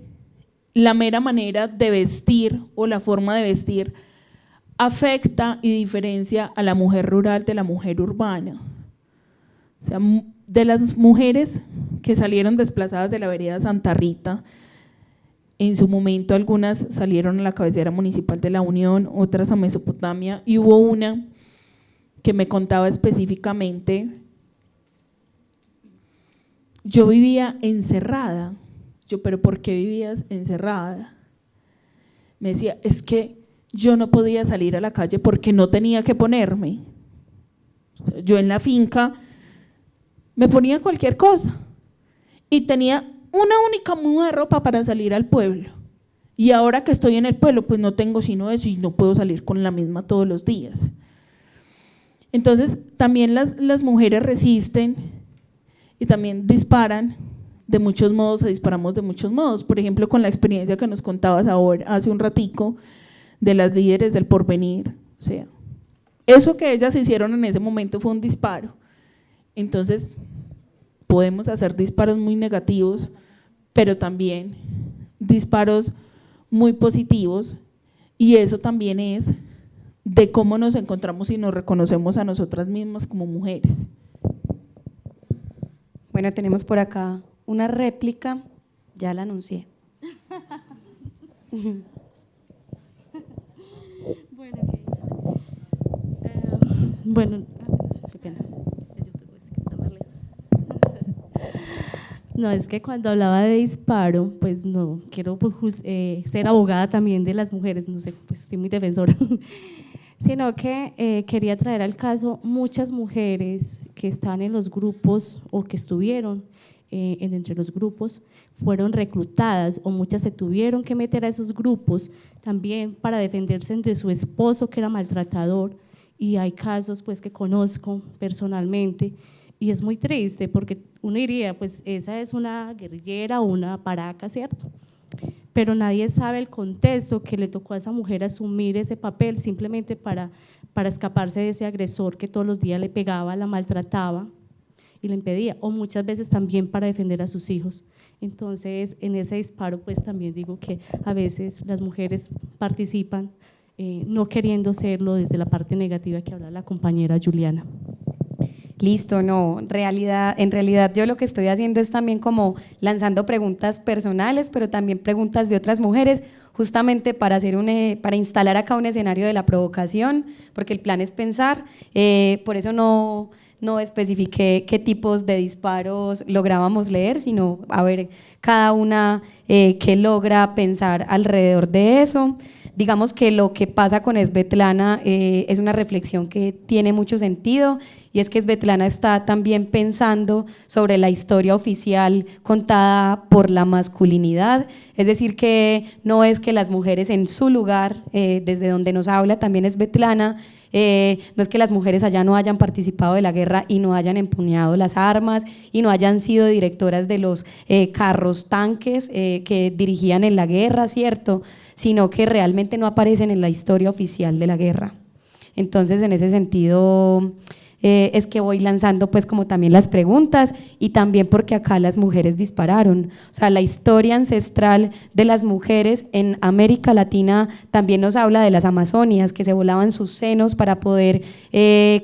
la mera manera de vestir o la forma de vestir afecta y diferencia a la mujer rural de la mujer urbana. O sea, de las mujeres que salieron desplazadas de la vereda Santa Rita, en su momento algunas salieron a la cabecera municipal de La Unión, otras a Mesopotamia, y hubo una que me contaba específicamente: yo vivía encerrada. Yo, ¿pero por qué vivías encerrada? Me decía, es que yo no podía salir a la calle porque no tenía que ponerme. O sea, yo en la finca me ponía cualquier cosa y tenía una única muda de ropa para salir al pueblo. Y ahora que estoy en el pueblo, pues no tengo sino eso y no puedo salir con la misma todos los días. Entonces, también las mujeres resisten y también disparan de muchos modos, disparamos de muchos modos. Por ejemplo, con la experiencia que nos contabas ahora, hace un ratico, de las líderes del porvenir. O sea, eso que ellas hicieron en ese momento fue un disparo. Entonces, podemos hacer disparos muy negativos, pero también disparos muy positivos, y eso también es de cómo nos encontramos y nos reconocemos a nosotras mismas como mujeres. Bueno, tenemos por acá una réplica, ya la anuncié. Bueno, okay. Bueno, qué pena. Está más lejos. No, es que cuando hablaba de disparo, pues no, quiero ser abogada también de las mujeres, no sé, pues soy muy defensora, sino que quería traer al caso muchas mujeres que están en los grupos o que estuvieron entre los grupos, fueron reclutadas, o muchas se tuvieron que meter a esos grupos también para defenderse de su esposo que era maltratador, y hay casos pues que conozco personalmente, y es muy triste porque uno diría pues esa es una guerrillera o una paraca, ¿cierto? Pero nadie sabe el contexto que le tocó a esa mujer asumir ese papel simplemente para escaparse de ese agresor que todos los días le pegaba, la maltrataba y le impedía, o muchas veces también para defender a sus hijos. Entonces, en ese disparo, pues también digo que a veces las mujeres participan no queriendo serlo desde la parte negativa que habla la compañera Juliana. Listo, no, en realidad yo lo que estoy haciendo es también como lanzando preguntas personales, pero también preguntas de otras mujeres, justamente para para instalar acá un escenario de la provocación, porque el plan es pensar, por eso no especifiqué qué tipos de disparos lográbamos leer, sino a ver cada una qué logra pensar alrededor de eso. Digamos que lo que pasa con Svetlana es una reflexión que tiene mucho sentido, y es que Svetlana está también pensando sobre la historia oficial contada por la masculinidad, es decir, que no es que las mujeres en su lugar, desde donde nos habla también Svetlana, no es que las mujeres allá no hayan participado de la guerra y no hayan empuñado las armas y no hayan sido directoras de los carros tanques que dirigían en la guerra, ¿cierto? Sino que realmente no aparecen en la historia oficial de la guerra. Entonces, en ese sentido, es que voy lanzando pues como también las preguntas, y también porque acá las mujeres dispararon, o sea, la historia ancestral de las mujeres en América Latina también nos habla de las amazonias que se volaban sus senos para poder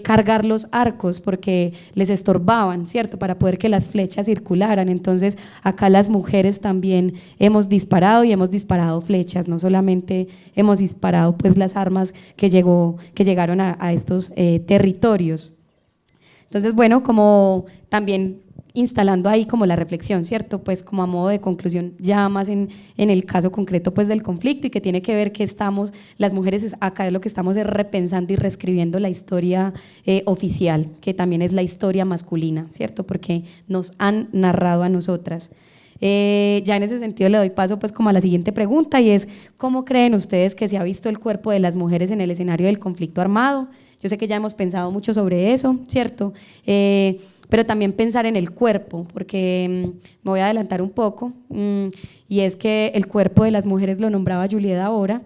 cargar los arcos porque les estorbaban, ¿cierto? Para poder que las flechas circularan. Entonces acá las mujeres también hemos disparado, y hemos disparado flechas, no solamente hemos disparado pues las armas que llegaron a estos territorios. Entonces, bueno, como también instalando ahí como la reflexión, ¿cierto? Pues como a modo de conclusión, ya más en el caso concreto pues del conflicto, y que tiene que ver que las mujeres acá es lo que estamos es repensando y reescribiendo la historia oficial, que también es la historia masculina, ¿cierto? Porque nos han narrado a nosotras. Ya en ese sentido le doy paso pues como a la siguiente pregunta, y es: ¿cómo creen ustedes que se ha visto el cuerpo de las mujeres en el escenario del conflicto armado? Yo sé que ya hemos pensado mucho sobre eso, ¿cierto? Pero también pensar en el cuerpo, porque me voy a adelantar un poco, y es que el cuerpo de las mujeres, lo nombraba Julieta ahora,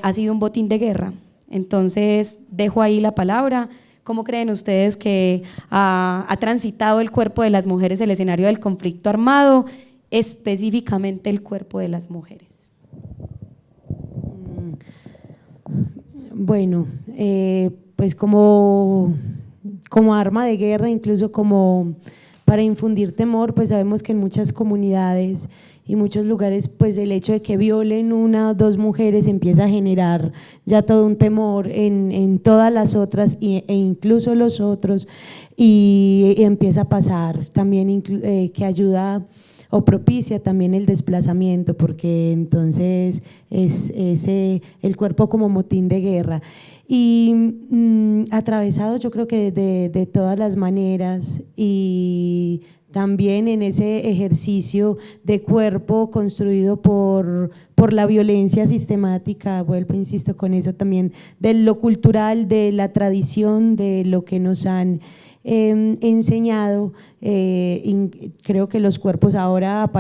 ha sido un botín de guerra. Entonces dejo ahí la palabra. ¿Cómo creen ustedes que ha transitado el cuerpo de las mujeres el escenario del conflicto armado, específicamente el cuerpo de las mujeres? Bueno, pues como arma de guerra, incluso como para infundir temor, pues sabemos que en muchas comunidades y muchos lugares, pues el hecho de que violen una o dos mujeres empieza a generar ya todo un temor en todas las otras e incluso los otros, y empieza a pasar también que ayuda o propicia también el desplazamiento, porque entonces es el cuerpo como motín de guerra. Y atravesado yo creo que de todas las maneras, y también en ese ejercicio de cuerpo construido por la violencia sistemática, vuelvo, insisto con eso también, de lo cultural, de la tradición, de lo que nos han enseñado. Creo que los cuerpos ahora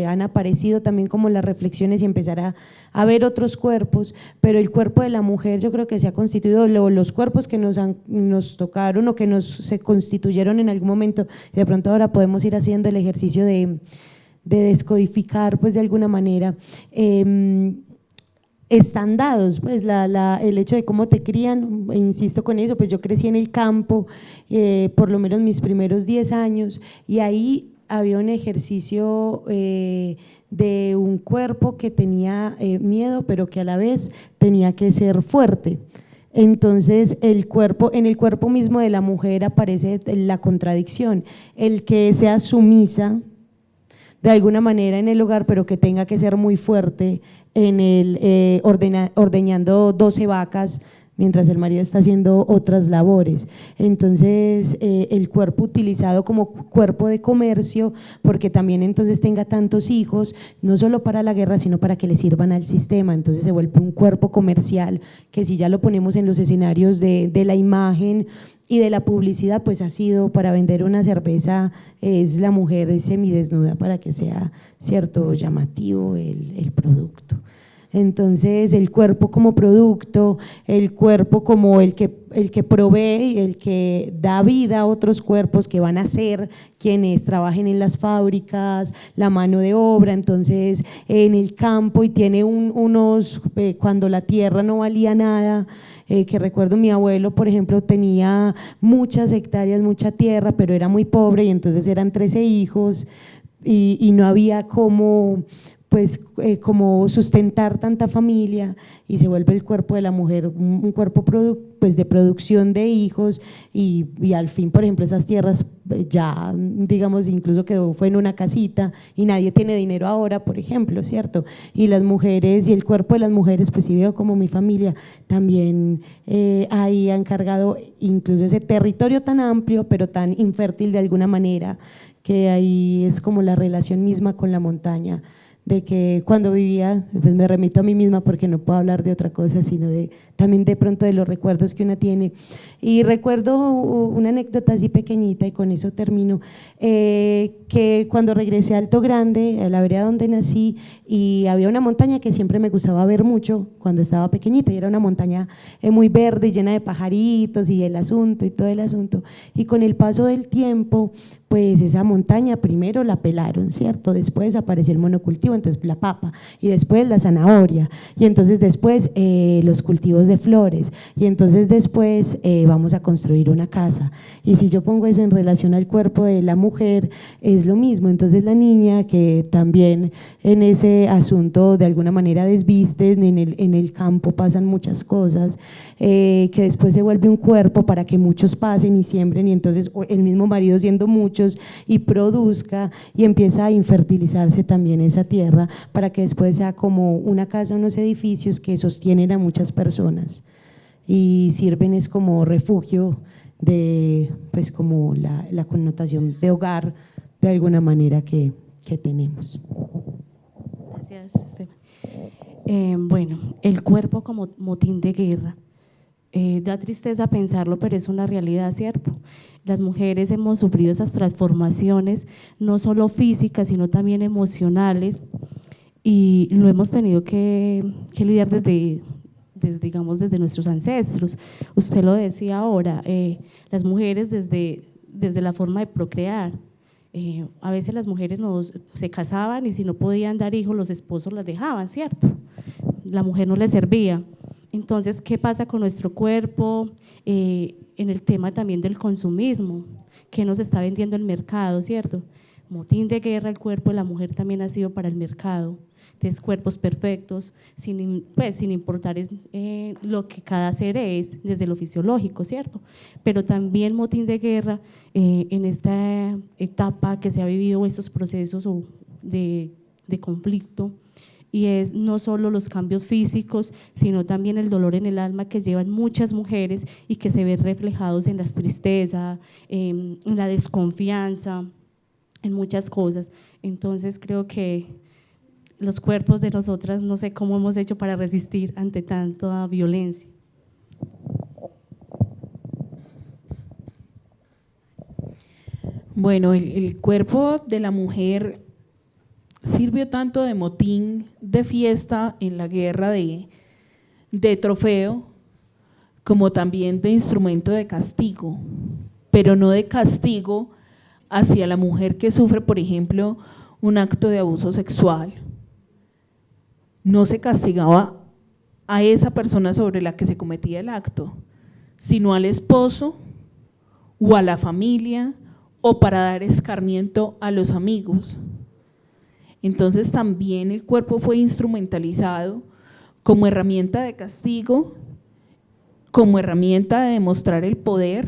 han aparecido también como las reflexiones, y empezar a ver otros cuerpos, pero el cuerpo de la mujer yo creo que se ha constituido, los cuerpos que nos tocaron o que se constituyeron en algún momento, y de pronto ahora podemos ir haciendo el ejercicio de descodificar pues de alguna manera. Están dados, pues el hecho de cómo te crían, insisto con eso, pues yo crecí en el campo, por lo menos mis primeros 10 años, y ahí había un ejercicio de un cuerpo que tenía miedo, pero que a la vez tenía que ser fuerte. Entonces en el cuerpo mismo de la mujer aparece la contradicción, el que sea sumisa de alguna manera en el hogar, pero que tenga que ser muy fuerte ordeñando 12 vacas mientras el marido está haciendo otras labores. Entonces el cuerpo utilizado como cuerpo de comercio, porque también entonces tenga tantos hijos, no solo para la guerra, sino para que le sirvan al sistema. Entonces se vuelve un cuerpo comercial, que si ya lo ponemos en los escenarios de la imagen y de la publicidad, pues ha sido para vender una cerveza, es la mujer semidesnuda para que sea, cierto, llamativo el producto. Entonces el cuerpo como producto, el cuerpo como el que provee y el que da vida a otros cuerpos que van a ser quienes trabajen en las fábricas, la mano de obra, entonces en el campo, y tiene cuando la tierra no valía nada, que recuerdo mi abuelo, por ejemplo, tenía muchas hectáreas, mucha tierra, pero era muy pobre y entonces eran 13 hijos y no había cómo como sustentar tanta familia, y se vuelve el cuerpo de la mujer un cuerpo pues de producción de hijos y al fin, por ejemplo, esas tierras ya, digamos, incluso fue en una casita y nadie tiene dinero ahora, por ejemplo, ¿cierto? Y las mujeres y el cuerpo de las mujeres, pues sí veo como mi familia también ahí han cargado incluso ese territorio tan amplio pero tan infértil de alguna manera, que ahí es como la relación misma con la montaña, de que cuando vivía, pues me remito a mí misma porque no puedo hablar de otra cosa, sino también de pronto de los recuerdos que una tiene. Y recuerdo una anécdota así pequeñita y con eso termino, que cuando regresé a Alto Grande, a la vereda donde nací, y había una montaña que siempre me gustaba ver mucho cuando estaba pequeñita, y era una montaña muy verde, llena de pajaritos y el asunto y todo el asunto, y con el paso del tiempo, pues esa montaña primero la pelaron, ¿cierto? Después apareció el monocultivo, entonces la papa, y después la zanahoria, y entonces después los cultivos de flores, y entonces después vamos a construir una casa. Y si yo pongo eso en relación al cuerpo de la mujer, es lo mismo. Entonces la niña que también en ese asunto de alguna manera desviste, en el campo pasan muchas cosas, que después se vuelve un cuerpo para que muchos pasen y siembren, y entonces el mismo marido siendo muchos y produzca, y empieza a infertilizarse también esa tierra para que después sea como una casa, unos edificios que sostienen a muchas personas y sirven es como refugio de, pues como la connotación de hogar de alguna manera que tenemos. Gracias, Esteban. Bueno, el cuerpo como motín de guerra. Da tristeza pensarlo, pero es una realidad, ¿cierto? Las mujeres hemos sufrido esas transformaciones, no solo físicas, sino también emocionales, y lo hemos tenido que lidiar digamos, desde nuestros ancestros. Usted lo decía ahora, las mujeres desde la forma de procrear. A veces las mujeres se casaban y si no podían dar hijos, los esposos las dejaban, ¿cierto? La mujer no les servía. Entonces, ¿qué pasa con nuestro cuerpo? En el tema también del consumismo, que nos está vendiendo el mercado, ¿cierto? Motín de guerra, el cuerpo de la mujer también ha sido para el mercado. Entonces, cuerpos perfectos, sin importar lo que cada ser es, desde lo fisiológico, ¿cierto? Pero también motín de guerra en esta etapa que se ha vivido estos procesos de conflicto, y es no solo los cambios físicos, sino también el dolor en el alma que llevan muchas mujeres y que se ven reflejados en la tristeza, en la desconfianza, en muchas cosas. Entonces creo que los cuerpos de nosotras, no sé cómo hemos hecho para resistir ante tanta violencia. Bueno, el cuerpo de la mujer sirvió tanto de motín de fiesta en la guerra, de trofeo, como también de instrumento de castigo, pero no de castigo hacia la mujer que sufre, por ejemplo, un acto de abuso sexual. No se castigaba a esa persona sobre la que se cometía el acto, sino al esposo o a la familia, o para dar escarmiento a los amigos. Entonces también el cuerpo fue instrumentalizado como herramienta de castigo, como herramienta de demostrar el poder,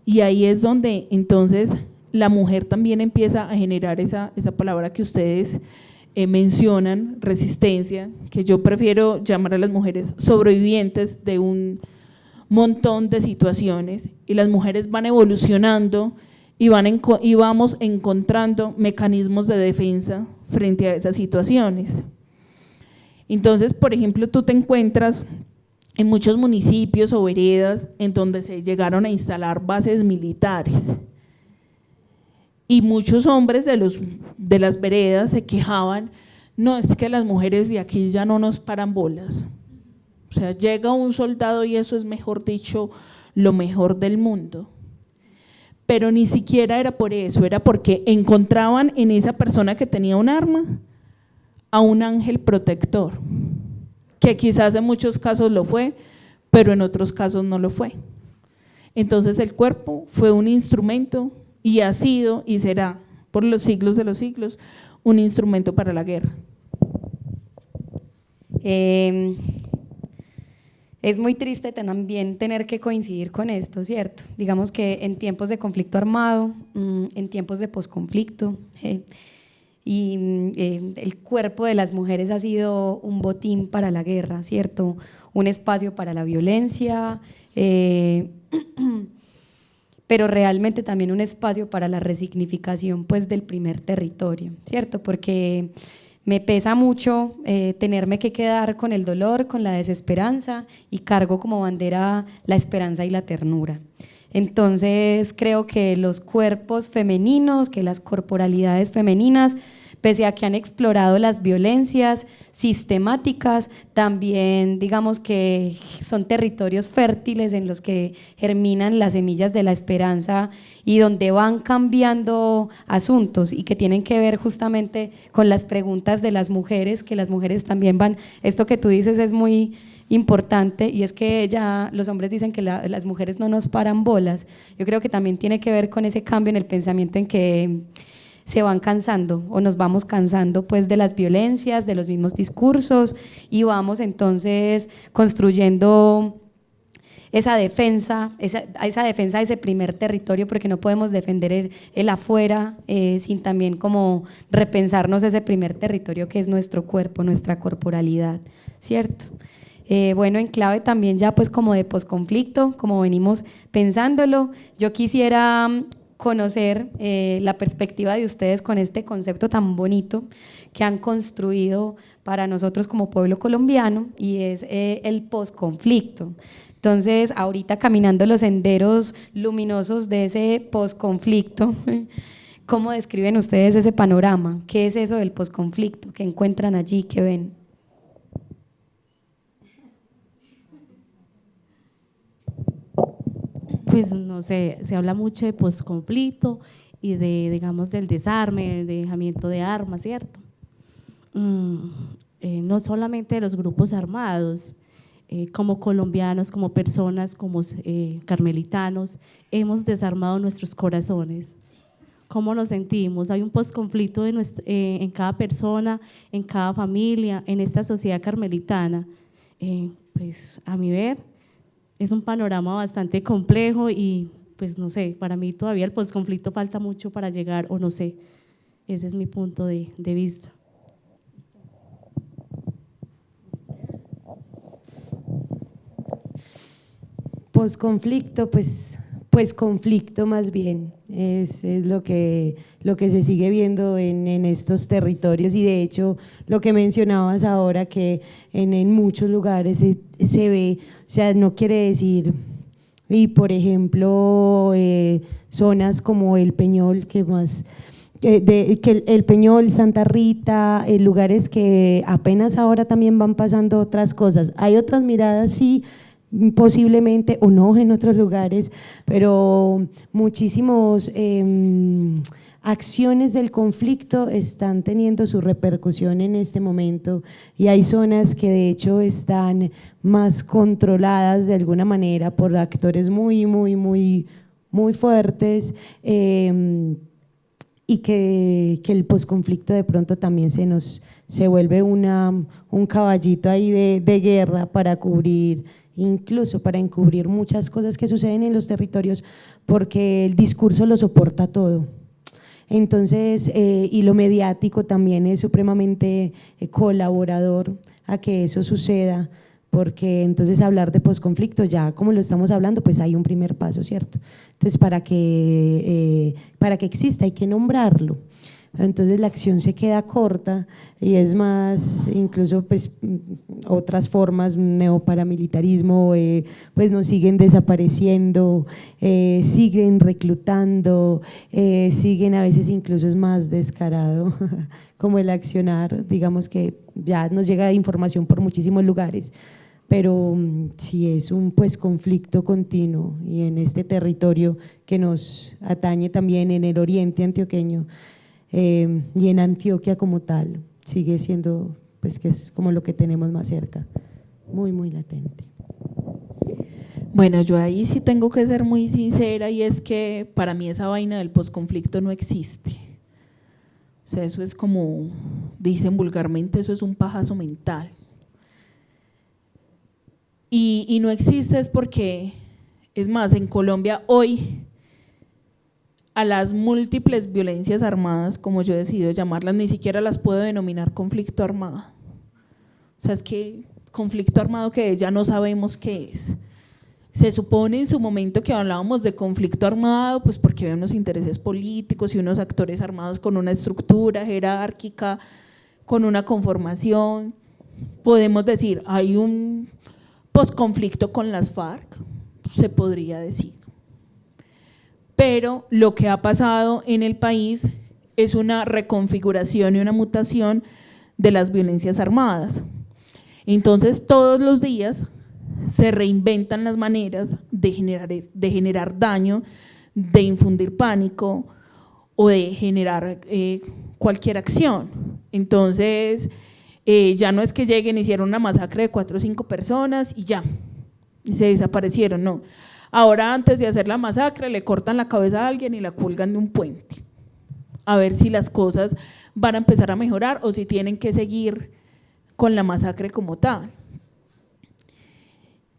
y ahí es donde entonces la mujer también empieza a generar esa palabra que ustedes mencionan, resistencia, que yo prefiero llamar a las mujeres sobrevivientes de un montón de situaciones, y las mujeres van evolucionando y vamos encontrando mecanismos de defensa frente a esas situaciones. Entonces, por ejemplo, tú te encuentras en muchos municipios o veredas en donde se llegaron a instalar bases militares, y muchos hombres de las veredas se quejaban: no, es que las mujeres de aquí ya no nos paran bolas. O sea, llega un soldado y eso es, mejor dicho, lo mejor del mundo. Pero ni siquiera era por eso, era porque encontraban en esa persona que tenía un arma a un ángel protector, que quizás en muchos casos lo fue, pero en otros casos no lo fue. Entonces el cuerpo fue un instrumento y ha sido y será por los siglos de los siglos un instrumento para la guerra. Es muy triste también tener que coincidir con esto, ¿cierto? Digamos que en tiempos de conflicto armado, en tiempos de posconflicto, el cuerpo de las mujeres ha sido un botín para la guerra, ¿cierto? Un espacio para la violencia, pero realmente también un espacio para la resignificación, pues, del primer territorio, ¿cierto? Porque me pesa mucho tenerme que quedar con el dolor, con la desesperanza, y cargo como bandera la esperanza y la ternura. Entonces creo que los cuerpos femeninos, que las corporalidades femeninas, pese a que han explorado las violencias sistemáticas, también digamos que son territorios fértiles en los que germinan las semillas de la esperanza y donde van cambiando asuntos y que tienen que ver justamente con las preguntas de las mujeres, que las mujeres también van, esto que tú dices es muy importante, y es que ya los hombres dicen que las mujeres no nos paran bolas. Yo creo que también tiene que ver con ese cambio en el pensamiento en que se van cansando o nos vamos cansando, pues, de las violencias, de los mismos discursos, y vamos entonces construyendo esa defensa de ese primer territorio, porque no podemos defender el afuera sin también como repensarnos ese primer territorio que es nuestro cuerpo, nuestra corporalidad, ¿cierto? Bueno, en clave también ya pues como de posconflicto, como venimos pensándolo, yo quisiera conocer la perspectiva de ustedes con este concepto tan bonito que han construido para nosotros como pueblo colombiano, y es el posconflicto. Entonces, ahorita caminando los senderos luminosos de ese posconflicto, ¿cómo describen ustedes ese panorama? ¿Qué es eso del posconflicto? ¿Qué encuentran allí? ¿Qué ven? Pues no sé, se habla mucho de posconflicto y de, digamos, del desarme, el dejamiento de armas, ¿cierto? No solamente de los grupos armados, como colombianos, como personas, como carmelitanos, hemos desarmado nuestros corazones. ¿Cómo nos sentimos? Hay un posconflicto en cada persona, en cada familia, en esta sociedad carmelitana. Pues a mi ver, es un panorama bastante complejo y pues no sé, para mí todavía el posconflicto falta mucho para llegar, o no sé, ese es mi punto de vista. Posconflicto, pues conflicto más bien, es lo que se sigue viendo en estos territorios, y de hecho lo que mencionabas ahora, que en muchos lugares se ve, o sea, no quiere decir, y por ejemplo zonas como el Peñol, que más… que el Peñol, Santa Rita, lugares que apenas ahora también van pasando otras cosas, hay otras miradas, sí, posiblemente o no en otros lugares, pero muchísimos acciones del conflicto están teniendo su repercusión en este momento, y hay zonas que de hecho están más controladas de alguna manera por actores muy fuertes, y que el posconflicto de pronto también se vuelve un caballito ahí de guerra para cubrir, incluso para encubrir muchas cosas que suceden en los territorios, porque el discurso lo soporta todo. Entonces, y lo mediático también es supremamente colaborador a que eso suceda, porque entonces hablar de posconflicto, ya como lo estamos hablando, pues hay un primer paso, ¿cierto? Entonces, para que exista hay que nombrarlo, entonces la acción se queda corta y es más, incluso pues otras formas, neoparamilitarismo, pues nos siguen desapareciendo, siguen reclutando, siguen, a veces incluso es más descarado como el accionar, digamos que ya nos llega información por muchísimos lugares, pero sí es un pues conflicto continuo, y en este territorio que nos atañe también en el oriente antioqueño y en Antioquia como tal, sigue siendo pues que es como lo que tenemos más cerca, muy muy latente. Bueno, yo ahí sí tengo que ser muy sincera, y es que para mí esa vaina del posconflicto no existe. O sea, eso es como dicen vulgarmente, eso es un pajazo mental. Y no existe es porque, es más, en Colombia hoy a las múltiples violencias armadas, como yo he decidido llamarlas, ni siquiera las puedo denominar conflicto armado. O sea, es que conflicto armado que ya no sabemos qué es. Se supone en su momento que hablábamos de conflicto armado, pues porque había unos intereses políticos y unos actores armados con una estructura jerárquica, con una conformación. Podemos decir, hay un posconflicto con las FARC, se podría decir. Pero lo que ha pasado en el país es una reconfiguración y una mutación de las violencias armadas. Entonces, todos los días se reinventan las maneras de generar daño, de infundir pánico o de generar cualquier acción. Entonces, ya no es que lleguen, hicieron una masacre de 4 o 5 personas y ya, y se desaparecieron, no. Ahora, antes de hacer la masacre, le cortan la cabeza a alguien y la cuelgan de un puente, a ver si las cosas van a empezar a mejorar o si tienen que seguir con la masacre como tal.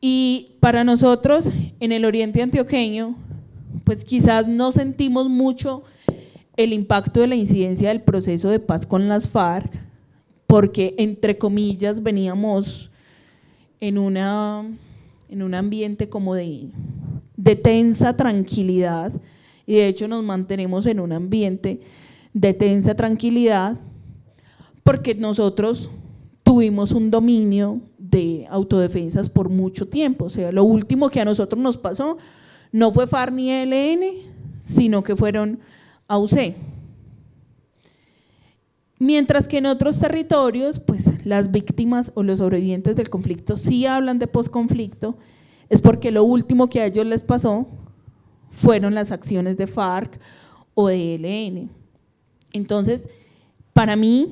Y para nosotros, en el oriente antioqueño, pues quizás no sentimos mucho el impacto de la incidencia del proceso de paz con las FARC, porque entre comillas veníamos en un ambiente como de tensa tranquilidad, y de hecho nos mantenemos en un ambiente de tensa tranquilidad porque nosotros tuvimos un dominio de autodefensas por mucho tiempo. O sea, lo último que a nosotros nos pasó no fue FARC ni ELN, sino que fueron AUC. Mientras que en otros territorios, pues las víctimas o los sobrevivientes del conflicto sí hablan de posconflicto, es porque lo último que a ellos les pasó fueron las acciones de FARC o de ELN. Entonces, para mí,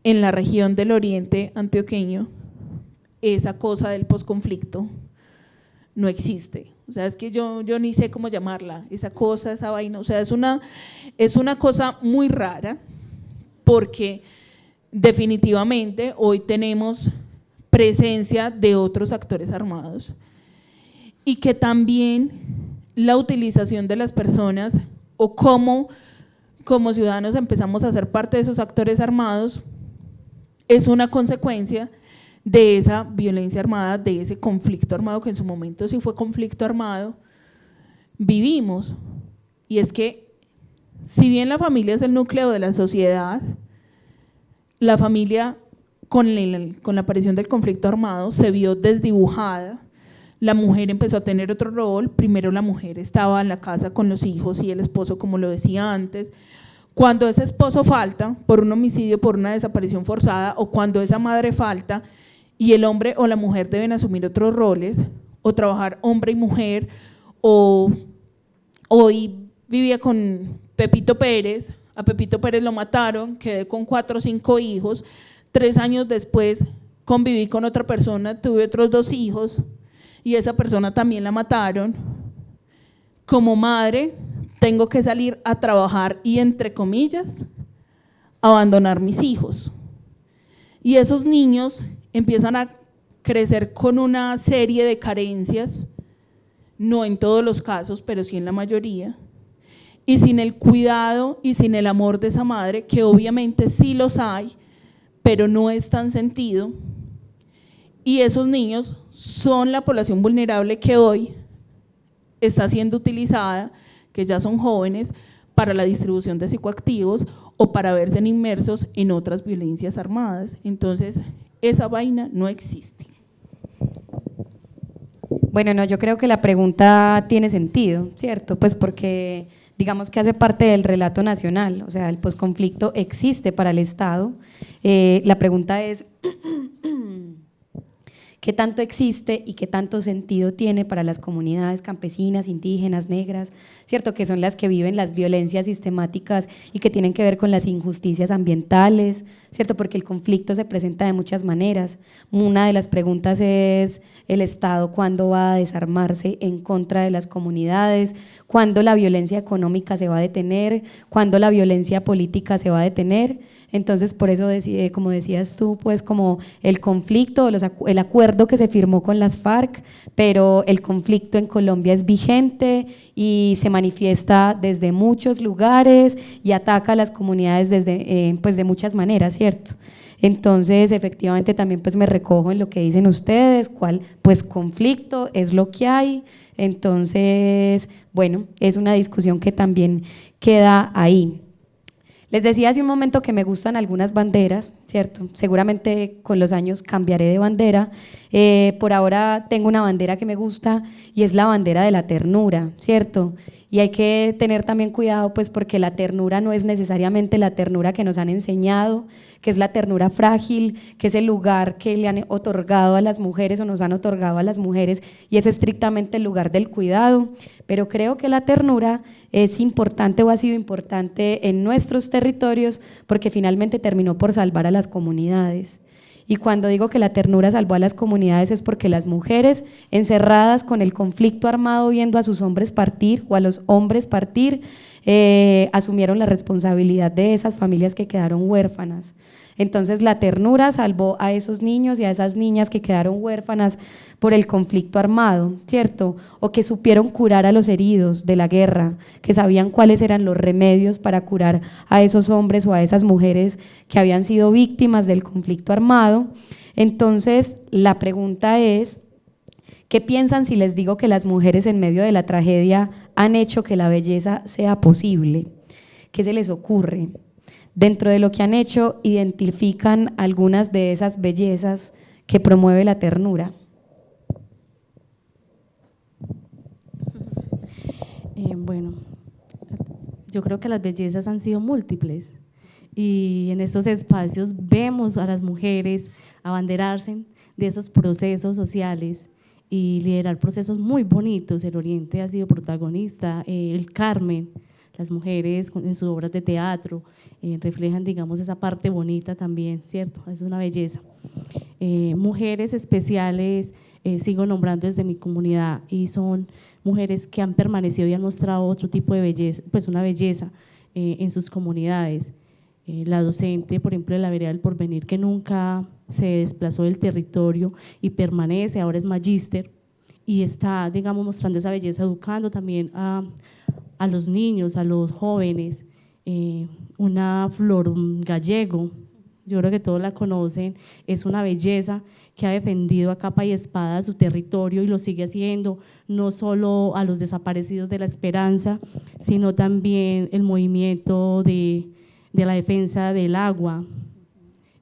en la región del oriente antioqueño, esa cosa del posconflicto no existe. O sea, es que yo ni sé cómo llamarla, esa cosa, esa vaina. O sea, es una cosa muy rara, porque definitivamente hoy tenemos presencia de otros actores armados, y que también la utilización de las personas o cómo como ciudadanos empezamos a ser parte de esos actores armados es una consecuencia de esa violencia armada, de ese conflicto armado, que en su momento sí fue conflicto armado, vivimos. Y es que si bien la familia es el núcleo de la sociedad, la familia con la aparición del conflicto armado se vio desdibujada. La mujer empezó a tener otro rol. Primero la mujer estaba en la casa con los hijos y el esposo, como lo decía antes. Cuando ese esposo falta por un homicidio, por una desaparición forzada, o cuando esa madre falta y el hombre o la mujer deben asumir otros roles o trabajar hombre y mujer, o hoy vivía con Pepito Pérez, a Pepito Pérez lo mataron, quedé con 4 o 5 hijos, 3 años después conviví con otra persona, tuve otros 2 hijos y esa persona también la mataron. Como madre tengo que salir a trabajar y, entre comillas, abandonar mis hijos. Y esos niños empiezan a crecer con una serie de carencias, no en todos los casos, pero sí en la mayoría, y sin el cuidado y sin el amor de esa madre, que obviamente sí los hay, pero no es tan sentido. Y esos niños son la población vulnerable que hoy está siendo utilizada, que ya son jóvenes, para la distribución de psicoactivos o para verse inmersos en otras violencias armadas. Entonces, esa vaina no existe. Bueno, no, yo creo que la pregunta tiene sentido, ¿cierto? Pues porque digamos que hace parte del relato nacional, o sea, el posconflicto existe para el Estado. La pregunta es, ¿qué tanto existe y qué tanto sentido tiene para las comunidades campesinas, indígenas, negras, ¿cierto? Que son las que viven las violencias sistemáticas y que tienen que ver con las injusticias ambientales, ¿cierto? Porque el conflicto se presenta de muchas maneras. Una de las preguntas es, ¿el Estado cuándo va a desarmarse en contra de las comunidades? ¿Cuándo la violencia económica se va a detener? ¿Cuándo la violencia política se va a detener? Entonces, por eso, como decías tú, pues como el conflicto, el acuerdo que se firmó con las FARC, pero el conflicto en Colombia es vigente y se manifiesta desde muchos lugares y ataca a las comunidades desde, pues de muchas maneras, ¿cierto? Entonces, efectivamente, también pues me recojo en lo que dicen ustedes, pues conflicto es lo que hay. Entonces, bueno, es una discusión que también queda ahí. Les decía hace un momento que me gustan algunas banderas, ¿cierto? Seguramente con los años cambiaré de bandera. Por ahora tengo una bandera que me gusta y es la bandera de la ternura, ¿cierto? Y hay que tener también cuidado, pues, porque la ternura no es necesariamente la ternura que nos han enseñado, que es la ternura frágil, que es el lugar que le han otorgado a las mujeres o nos han otorgado a las mujeres, y es estrictamente el lugar del cuidado. Pero creo que la ternura es importante o ha sido importante en nuestros territorios porque finalmente terminó por salvar a las comunidades. Y cuando digo que la ternura salvó a las comunidades es porque las mujeres encerradas con el conflicto armado viendo a sus hombres partir o a los hombres partir, asumieron la responsabilidad de esas familias que quedaron huérfanas. Entonces la ternura salvó a esos niños y a esas niñas que quedaron huérfanas por el conflicto armado, ¿cierto? O que supieron curar a los heridos de la guerra, que sabían cuáles eran los remedios para curar a esos hombres o a esas mujeres que habían sido víctimas del conflicto armado. Entonces la pregunta es, ¿qué piensan si les digo que las mujeres en medio de la tragedia han hecho que la belleza sea posible? ¿Qué se les ocurre? Dentro de lo que han hecho, identifican algunas de esas bellezas que promueve la ternura. Bueno, yo creo que las bellezas han sido múltiples y en estos espacios vemos a las mujeres abanderarse de esos procesos sociales y liderar procesos muy bonitos. El Oriente ha sido protagonista, el Carmen, las mujeres en sus obras de teatro reflejan, digamos, esa parte bonita también, ¿cierto? Es una belleza. Mujeres especiales, sigo nombrando desde mi comunidad y son mujeres que han permanecido y han mostrado otro tipo de belleza, pues una belleza en sus comunidades. La docente, por ejemplo, de la Vereda del Porvenir, que nunca se desplazó del territorio y permanece, ahora es magíster y está, digamos, mostrando esa belleza, educando también a los niños, a los jóvenes. Una Flor Gallego, yo creo que todos la conocen, es una belleza que ha defendido a capa y espada su territorio y lo sigue haciendo, no solo a los desaparecidos de la Esperanza, sino también el movimiento de la defensa del agua,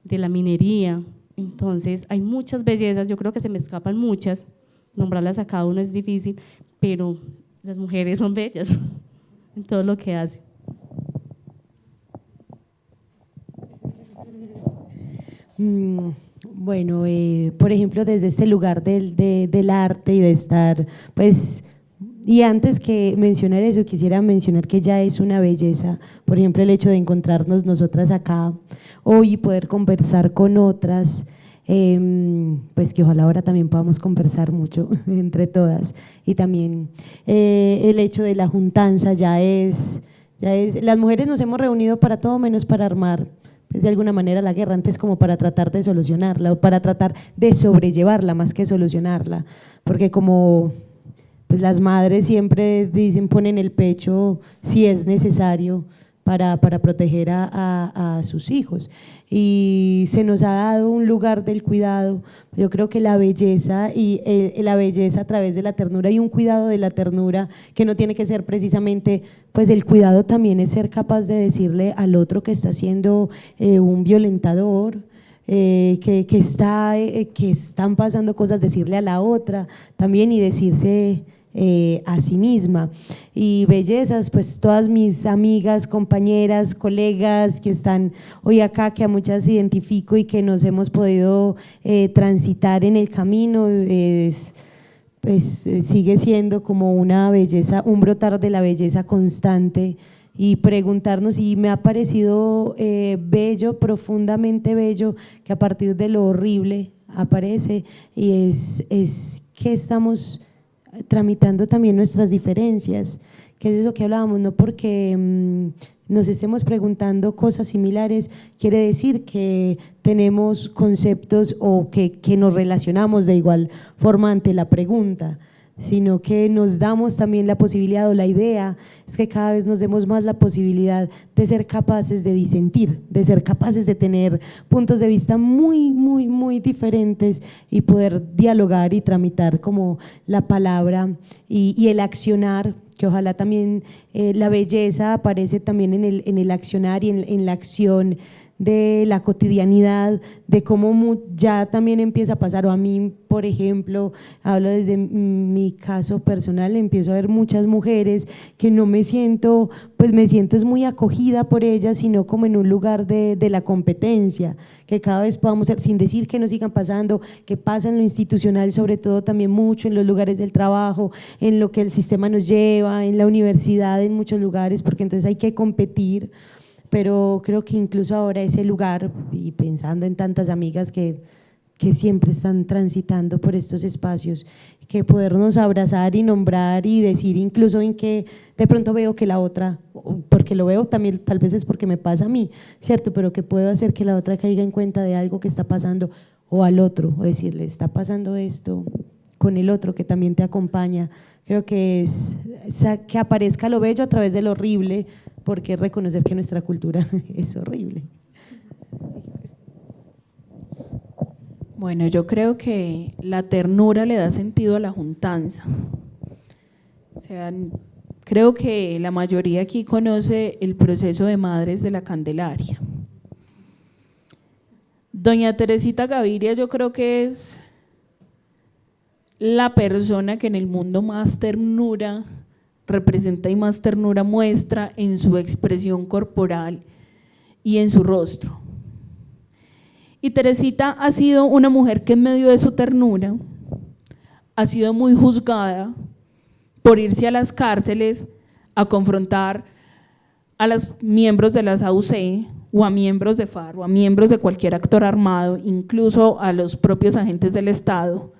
de la minería. Entonces hay muchas bellezas, yo creo que se me escapan muchas, nombrarlas a cada uno es difícil, pero las mujeres son bellas en todo lo que hacen. Bueno, por ejemplo, desde este lugar del arte y de estar, pues, y antes que mencionar eso, quisiera mencionar que ya es una belleza, por ejemplo, el hecho de encontrarnos nosotras acá hoy y poder conversar con otras, pues que ojalá ahora también podamos conversar mucho entre todas, y también el hecho de la juntanza ya es, las mujeres nos hemos reunido para todo menos para armar de alguna manera la guerra, antes como para tratar de solucionarla o para tratar de sobrellevarla más que solucionarla, porque como pues las madres siempre dicen, ponen el pecho si es necesario, para proteger a sus hijos. Y se nos ha dado un lugar del cuidado. Yo creo que la belleza y la belleza a través de la ternura y un cuidado de la ternura, que no tiene que ser precisamente, pues el cuidado también es ser capaz de decirle al otro que está siendo un violentador, que están pasando cosas, decirle a la otra también y decirse a sí misma. Y bellezas, pues todas mis amigas, compañeras, colegas que están hoy acá, que a muchas identifico y que nos hemos podido transitar en el camino, pues sigue siendo como una belleza, un brotar de la belleza constante y preguntarnos, y me ha parecido bello, profundamente bello, que a partir de lo horrible aparece, y es que estamos tramitando también nuestras diferencias, que es eso que hablábamos, no porque nos estemos preguntando cosas similares quiere decir que tenemos conceptos o que nos relacionamos de igual forma ante la pregunta, sino que nos damos también la posibilidad, o la idea es que cada vez nos demos más la posibilidad de ser capaces de disentir, de ser capaces de tener puntos de vista muy diferentes y poder dialogar y tramitar como la palabra y el accionar, que ojalá también la belleza aparece también en el accionar y en la acción de la cotidianidad, de cómo ya también empieza a pasar, o a mí, por ejemplo, hablo desde mi caso personal, empiezo a ver muchas mujeres que no me siento, pues me siento es muy acogida por ellas, sino como en un lugar de la competencia, que cada vez podamos ser, sin decir que no sigan pasando, que pasa en lo institucional, sobre todo también mucho en los lugares del trabajo, en lo que el sistema nos lleva, en la universidad, en muchos lugares, porque entonces hay que competir. Pero creo que incluso ahora ese lugar, y pensando en tantas amigas que siempre están transitando por estos espacios, que podernos abrazar y nombrar y decir incluso en que de pronto veo que la otra, porque lo veo también, tal vez es porque me pasa a mí, ¿cierto? Pero que puedo hacer que la otra caiga en cuenta de algo que está pasando, o al otro, o decirle, está pasando esto con el otro que también te acompaña. Creo que es que aparezca lo bello a través de lo horrible, porque es reconocer que nuestra cultura es horrible. Bueno, yo creo que la ternura le da sentido a la juntanza. O sea, creo que la mayoría aquí conoce el proceso de Madres de la Candelaria. Doña Teresita Gaviria yo creo que es la persona que en el mundo más ternura representa y más ternura muestra en su expresión corporal y en su rostro. Y Teresita ha sido una mujer que en medio de su ternura ha sido muy juzgada por irse a las cárceles a confrontar a los miembros de las AUC o a miembros de FARC o a miembros de cualquier actor armado, incluso a los propios agentes del Estado,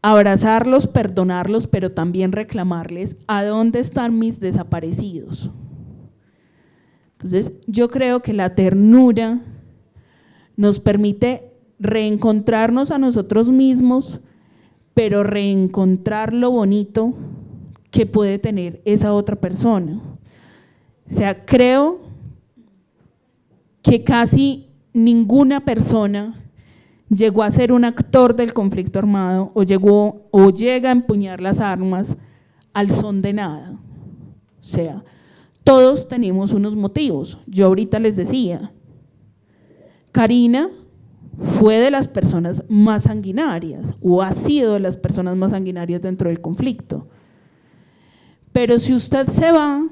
abrazarlos, perdonarlos, pero también reclamarles ¿a dónde están mis desaparecidos? Entonces yo creo que la ternura nos permite reencontrarnos a nosotros mismos, pero reencontrar lo bonito que puede tener esa otra persona. O sea, creo que casi ninguna persona llegó a ser un actor del conflicto armado o llega a empuñar las armas al son de nada. O sea, todos tenemos unos motivos. Yo ahorita les decía, Karina fue de las personas más sanguinarias o ha sido de las personas más sanguinarias dentro del conflicto. Pero si usted se va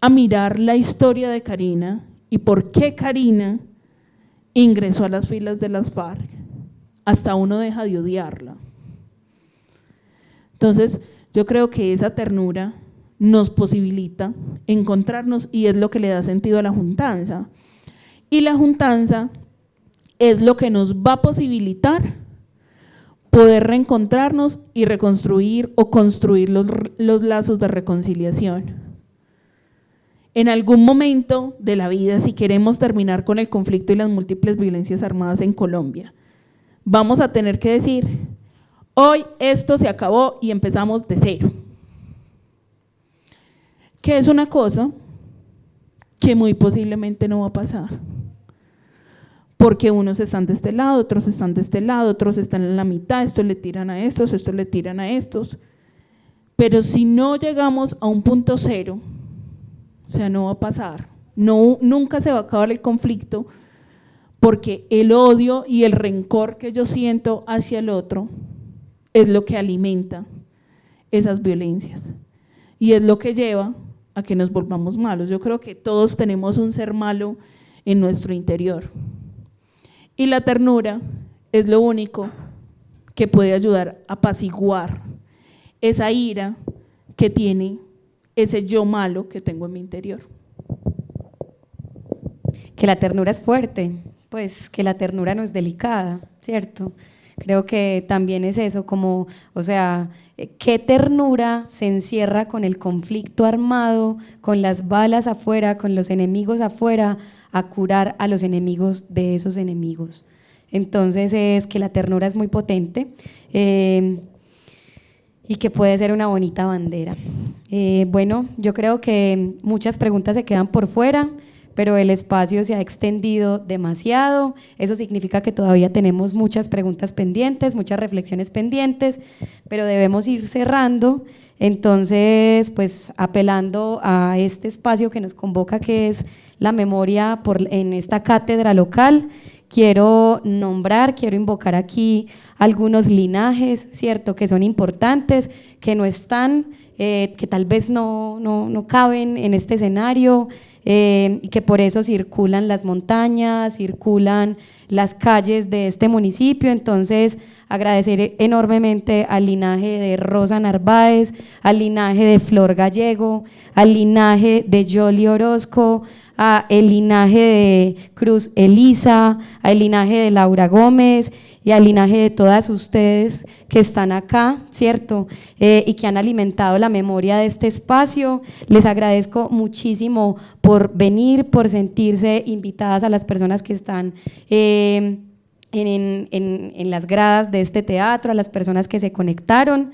a mirar la historia de Karina y por qué Karina ingresó a las filas de las FARC, hasta uno deja de odiarla. Entonces, yo creo que esa ternura nos posibilita encontrarnos y es lo que le da sentido a la juntanza. Y la juntanza es lo que nos va a posibilitar poder reencontrarnos y reconstruir o construir los lazos de reconciliación. En algún momento de la vida, si queremos terminar con el conflicto y las múltiples violencias armadas en Colombia, vamos a tener que decir, hoy esto se acabó y empezamos de cero. que es una cosa que muy posiblemente no va a pasar, porque unos están de este lado, otros están de este lado, otros están en la mitad, estos le tiran a estos le tiran a estos, pero si no llegamos a un punto cero, o sea, no va a pasar, nunca se va a acabar el conflicto, porque el odio y el rencor que yo siento hacia el otro es lo que alimenta esas violencias y es lo que lleva a que nos volvamos malos. Yo creo que todos tenemos un ser malo en nuestro interior y la ternura es lo único que puede ayudar a apaciguar esa ira que tiene ese yo malo que tengo en mi interior. Que la ternura es fuerte, pues que la ternura no es delicada, ¿cierto? Creo que también es eso, como, o sea, qué ternura se encierra con el conflicto armado, con las balas afuera, con los enemigos afuera, a curar a los enemigos de esos enemigos. Entonces es que la ternura es muy potente y que puede ser una bonita bandera. Bueno, yo creo que muchas preguntas se quedan por fuera, pero el espacio se ha extendido demasiado. Eso significa que todavía tenemos muchas preguntas pendientes, muchas reflexiones pendientes, pero debemos ir cerrando. Entonces, pues apelando a este espacio que nos convoca, que es la memoria en esta cátedra local, quiero invocar aquí algunos linajes, ¿cierto?, que son importantes, que no están, que tal vez no caben en este escenario, y que por eso circulan las montañas, circulan las calles de este municipio. Entonces, agradecer enormemente al linaje de Rosa Narváez, al linaje de Flor Gallego, al linaje de Yoli Orozco, al linaje de Cruz Elisa, al linaje de Laura Gómez y al linaje de todas ustedes que están acá, ¿cierto? Y que han alimentado la memoria de este espacio. Les agradezco muchísimo por venir, por sentirse invitadas a las personas que están en las gradas de este teatro, a las personas que se conectaron.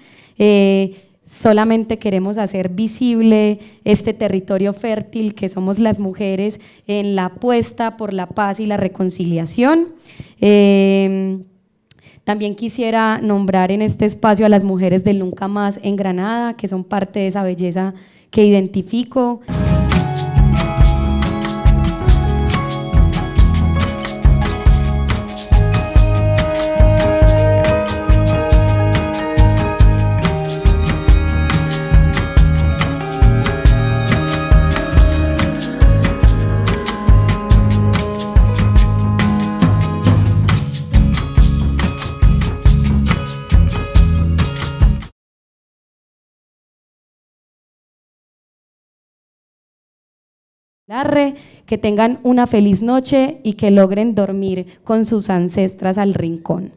Solamente queremos hacer visible este territorio fértil que somos las mujeres en la apuesta por la paz y la reconciliación. También quisiera nombrar en este espacio a las mujeres del Nunca Más en Granada, que son parte de esa belleza que identifico. Que tengan una feliz noche y que logren dormir con sus ancestras al rincón.